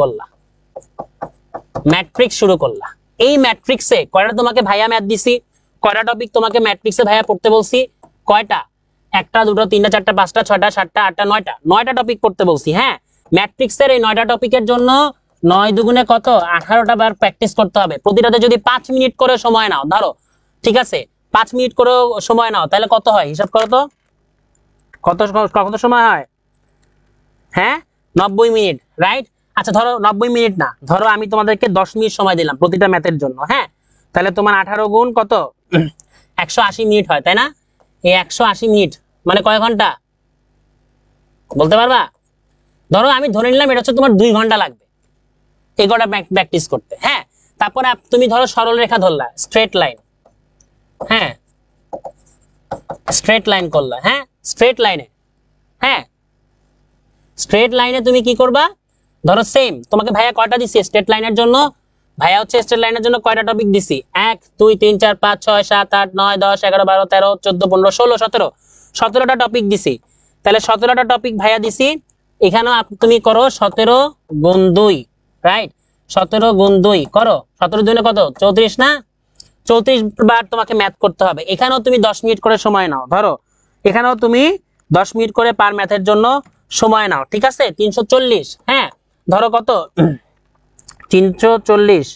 করলা, এই ম্যাট্রিক্সে কয়টা তোমাকে ভাইয়া ম্যাথ দিছি, কয়টা টপিক তোমাকে ম্যাট্রিক্সে ভাইয়া পড়তে বলছি, কয়টা, 1টা 2টা 3টা 4টা 5টা 6টা 7টা 8টা 9টা টপিক পড়তে বলছি। হ্যাঁ, ম্যাট্রিক্সের এই 9টা টপিকের জন্য 9 দুগুণে কত, 18টা বার প্র্যাকটিস করতে হবে। প্রতিটাতে যদি 5 মিনিট করে সময় নাও, ধরো ঠিক আছে 5 মিনিট করে সময় নাও, তাহলে কত হয় হিসাব করো তো, কত সময় হয়। হ্যাঁ, 90 মিনিট, রাইট। আচ্ছা ধরো 90 মিনিট না, ধরো আমি তোমাদেরকে 10 মিনিট সময় দিলাম প্রতিটা ম্যাথের জন্য। হ্যাঁ, তাহলে তোমার 18 গুণ কত, 180 মিনিট হয়, তাই না। এই 180 মিনিট মানে কয় ঘন্টা বলতে পারবা। ধরো আমি ধরে নিলাম এটা হচ্ছে তোমার 2 ঘন্টা লাগবে এই কটা প্র্যাকটিস করতে। হ্যাঁ, তারপরে তুমি ধরো সরল রেখা ধরলা, স্ট্রেট লাইন। হ্যাঁ, স্ট্রেট লাইন করলা। হ্যাঁ, স্ট্রেট লাইনে তুমি কি করবা, ধরো সেম তোমাকে ভাইয়া কয়টা দিছি স্ট্রেট লাইনের জন্য, ভাইয়া হচ্ছে স্ট্রেট লাইনের জন্য কয়টা টপিক দিছি, 1 2 3 4 5 6 7 8 9 10 11 12 13 14 15 16 17টা টপিক দিছি। তাহলে 17টা টপিক ভাইয়া দিছি, এখানেও তুমি করো 17 গুণ 2, রাইট। 17 গুণ 2 করো, 17 দুগুণে কত, 34 না। 34 বার তোমাকে ম্যাথ করতে হবে। এখানেও তুমি 10 মিনিট করে সময় নাও, ধরো এখানেও তুমি 10 মিনিট করে পার ম্যাথের জন্য সময় নাও। ঠিক আছে, 340। হ্যাঁ, ধরো কত, 340,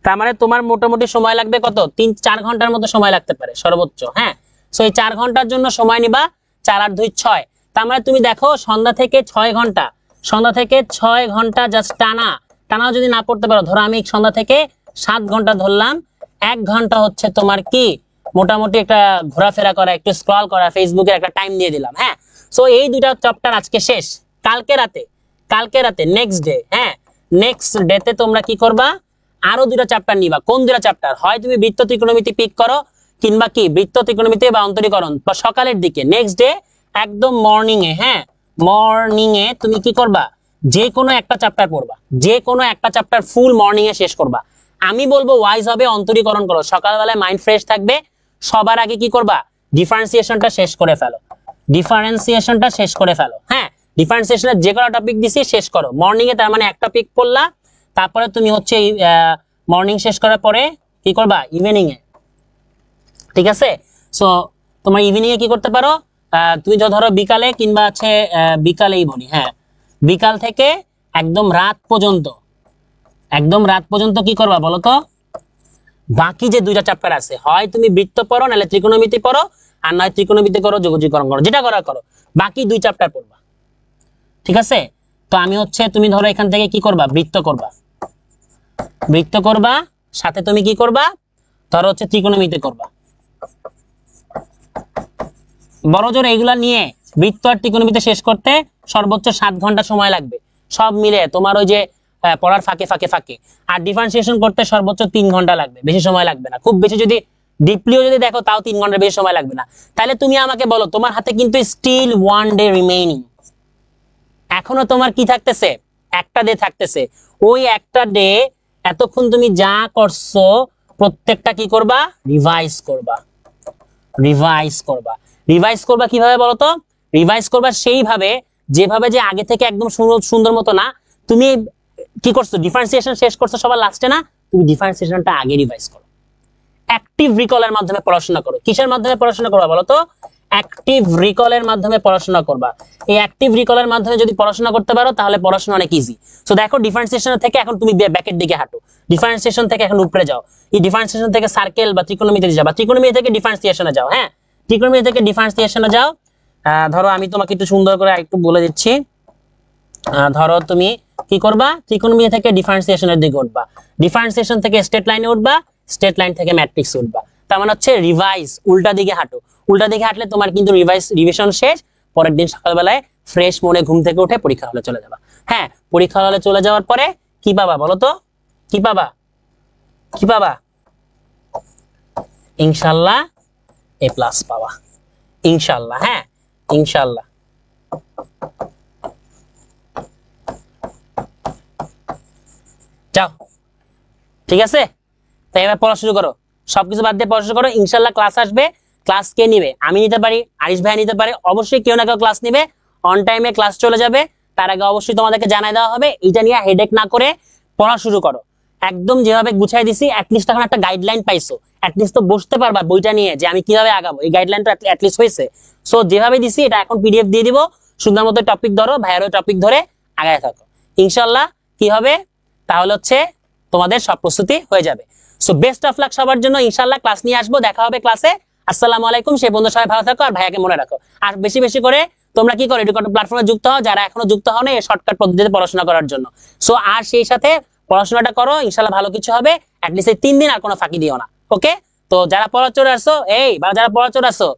তার মানে তোমার মোটামুটি সময় লাগবে কত, 3-4 ঘন্টার মতো সময় লাগতে পারে সর্বোচ্চ। হ্যাঁ, সো এই 4 ঘন্টার জন্য সময় নিবা, 4 আর 2 6, তার মানে তুমি দেখো সন্ধ্যা থেকে 6 ঘন্টা জাস্ট টানা যদি না পড়তে পারো, ধরো আমি সন্ধ্যা থেকে 7 ঘন্টা ধরলাম, 1 ঘন্টা হচ্ছে তোমার কি মোটামুটি একটা ঘোরাফেরা করা, একটু স্ক্রল করা, ফেসবুকে একটা টাইম দিয়ে দিলাম। হ্যাঁ, সো এই 2টা চ্যাপ্টার আজকে শেষ, কালকে রাতে নেক্সট ডে। হ্যাঁ, নেক্সট ডেতে তোমরা কি করবা, আরো 2টা চ্যাপ্টার নিবা। কোন 2টা চ্যাপ্টার, হয় তুমি বৃত্ত ত্রিকোণমিতি পিক করো, কিংবা কি বৃত্ত ত্রিকোণমিতি বা অন্তরীকরণ, বা সকালের দিকে নেক্সট ডে একদম মর্নিং এ। হ্যাঁ, মর্নিং এ তুমি কি করবা, যে কোনো একটা চ্যাপ্টার পড়বা, যে কোনো একটা চ্যাপ্টার ফুল মর্নিং এ শেষ করবা। আমি বলবো ওয়াইজ হবে অন্তরীকরণ করো, সকালবেলায় মাইন্ড ফ্রেশ থাকবে। সবার আগে কি করবা, ডিফারেন্সিয়েশনটা শেষ করে ফেলো। হ্যাঁ, ডিফারেন্সিয়েশনের যে কোনো টপিক দিছি শেষ করো মর্নিং এ, তার মানে একটা টপিক পড়লা। তারপরে তুমি হচ্ছে মর্নিং শেষ করার পরে কি করবা, ইভিনিং এ। ঠিক আছে, সো তোমার ইভিনিং এ কি করতে পারো, তুমি ধরো বিকালে, কিংবা আছে বিকালেই বলি। হ্যাঁ, বিকাল থেকে একদম রাত পর্যন্ত কি করবা বলো তো, বাকি যে 2টা চ্যাপ্টার আছে, হয় তুমি বৃত্ত পড়ো, নাহলে ত্রিকোণমিতি পড়ো, আর নয় ত্রিকোণমিতি করো, যোগজীকরণ করো, যেটা করো, বাকি 2 চ্যাপ্টার পড়বা। ঠিক আছে, তো আমি হচ্ছে তুমি ধরো এখান থেকে কি করবা, বৃত্ত করবা, সাথে তুমি কি করবা, ধরো হচ্ছে ত্রিকোণমিতি করবা। বড়জোর এইগুলা নিয়ে বৃত্ত আর ত্রিকোণমিতি শেষ করতে সর্বোচ্চ 7 ঘন্টা সময় লাগবে, সব মিলে তোমার ওই যে পড়ার ফাঁকে। আর ডিফারেন্সিয়েশন করতে সর্বোচ্চ 3 ঘন্টা লাগবে, বেশি সময় লাগবে না। খুব বেশি যদি ডিপলিও যদি দেখো তাও 3 ঘন্টার বেশি সময় লাগবে না। তাহলে তুমি আমাকে বলো, তোমার হাতে কিন্তু স্টিল 1 ডে রিমেইনিং, এখনো তোমার কি থাকতেছে, একটা ডে থাকতেছে। ওই একটা ডে এতক্ষণ তুমি যা করছো প্রত্যেকটা কি করবা, রিভাইজ করবা। রিভাইজ করবা, রিভাইজ করবা কিভাবে বলো তো? রিভাইজ করবা সেইভাবে যেভাবে যে আগে থেকে একদম সুন্দর মতো না, তুমি কি করছো, ডিফারেন্সিয়েশন শেষ করছো সবার লাস্টে না, তুমি ডিফারেন্সিয়েশনটা আগে রিভাইজ করো। অ্যাক্টিভ রিকলের মাধ্যমে পড়াশোনা করো। কিসের মাধ্যমে পড়াশোনা করবা বলো তো? অ্যাক্টিভ রিকলের মাধ্যমে পড়াশোনা করবা। এই অ্যাক্টিভ রিকলের মাধ্যমে যদি পড়াশোনা করতে পারো তাহলে পড়াশোনা অনেক ইজি। সো দেখো, ডিফারেন্সিয়েশন থেকে এখন তুমি ব্যাকের দিকে হাঁটো, ডিফারেন্সিয়েশন থেকে এখন উপরে যাও, এই ডিফারেন্সিয়েশন থেকে সার্কেল বা ত্রিকোণমিতিতে যাও, বা ত্রিকোণমিতি থেকে ডিফারেন্সিয়েশনে যাও। হ্যাঁ, ত্রিকোণমিতি থেকে ডিফারেন্সিয়েশনে যাও। ধরো আমি তোমাকে একটু সুন্দর করে একটু বলে দিচ্ছি। ধরো তুমি কি করবা, ত্রিকোণমিতি থেকে ডিফারেন্সিয়েশনের দিকে উঠবা, ডিফারেন্সিয়েশন থেকে স্ট্রেট লাইনে উঠবা, স্ট্রেট লাইন থেকে ম্যাট্রিক্স উঠবা। তার মানে হচ্ছে রিভাইজ, উল্টা দিকে হাঁটো। উল্টা দিকে হাঁটলে তোমার কিন্তু রিভিশন শেষ, পরের দিন সকালবেলায় ফ্রেশ মনে ঘুম থেকে উঠে পরীক্ষা হলে চলে যাবা। হ্যাঁ, পরীক্ষা হলে চলে যাওয়ার পরে কি পাবা বলো তো? কি পাবা? কি পাবা? ইনশাল্লাহ A+ পাবা, ইনশাল্লাহ। হ্যাঁ, ইনশাল্লাহ। যাও, ঠিক আছে? তাই এবার পড়া শুরু করো, সবকিছু বাদ দিয়ে পড়াশোনা করো। ইনশাল্লাহ ক্লাস আসবে। ক্লাস কে নিবে? আমি নিতে পারি, আরিশ ভাই নিতে পারে, অবশ্যই কেউ না কেউ ক্লাস নিবে। অন টাইমে ক্লাস চলে যাবে, তার আগে অবশ্যই তোমাদেরকে জানাই দেওয়া হবে। এটা নিয়ে হেডেক না করে পড়া শুরু করো। একদম যেভাবে গুছাই দিছি, অ্যাটলিস্ট এখন একটা গাইডলাইন পাইছো, অ্যাটলিস্ট তো বসতে পারবা বইটা নিয়ে যে আমি কিভাবে আগাবো, এই গাইডলাইন তো অ্যাটলিস্ট হয়েছে। সো যেভাবে দিছি এটা এখন পিডিএফ দিয়ে দিব, সুন্দর মতো টপিক ধরো, ভাইয়ের ওই টপিক ধরে আগায় থাকো। ইনশাল্লাহ কি হবে, তাহলে হচ্ছে তোমাদের সব প্রস্তুতি হয়ে যাবে। সো বেস্ট অফ লাক সবার জন্য। ইনশাআল্লাহ ক্লাস নিয়ে আসবো, দেখা হবে ক্লাসে। আসসালামু আলাইকুম। সেই বন্ধু সবাই ভালো থাকো, আর ভাইয়াকে মনে রাখো। আর বেশি বেশি করে তোমরা কি করো, এডুকেটর প্ল্যাটফর্মে যুক্ত হও যারা এখনো যুক্ত হও না, এই শর্টকাট পদ্ধতিতে পড়াশোনা করার জন্য। সো আর সেই সাথে পড়াশোনাটা করো, ইনশাআল্লাহ ভালো কিছু হবে। অ্যাটলিস্ট এই 3 দিন আর কোনো ফাঁকি দিও না। ওকে? তো যারা পড়া চলে আসছো, যারা পড়া চলে আসছো,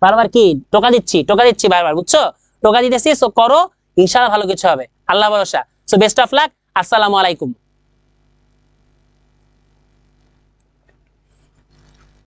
বারবার কি টোকা দিচ্ছি বারবার, বুঝছো? টোকা দিতেছি। সো করো, ইনশাআল্লাহ ভালো কিছু হবে, আল্লাহ ভরসা। So best of luck. আসসালামু আলাইকুম।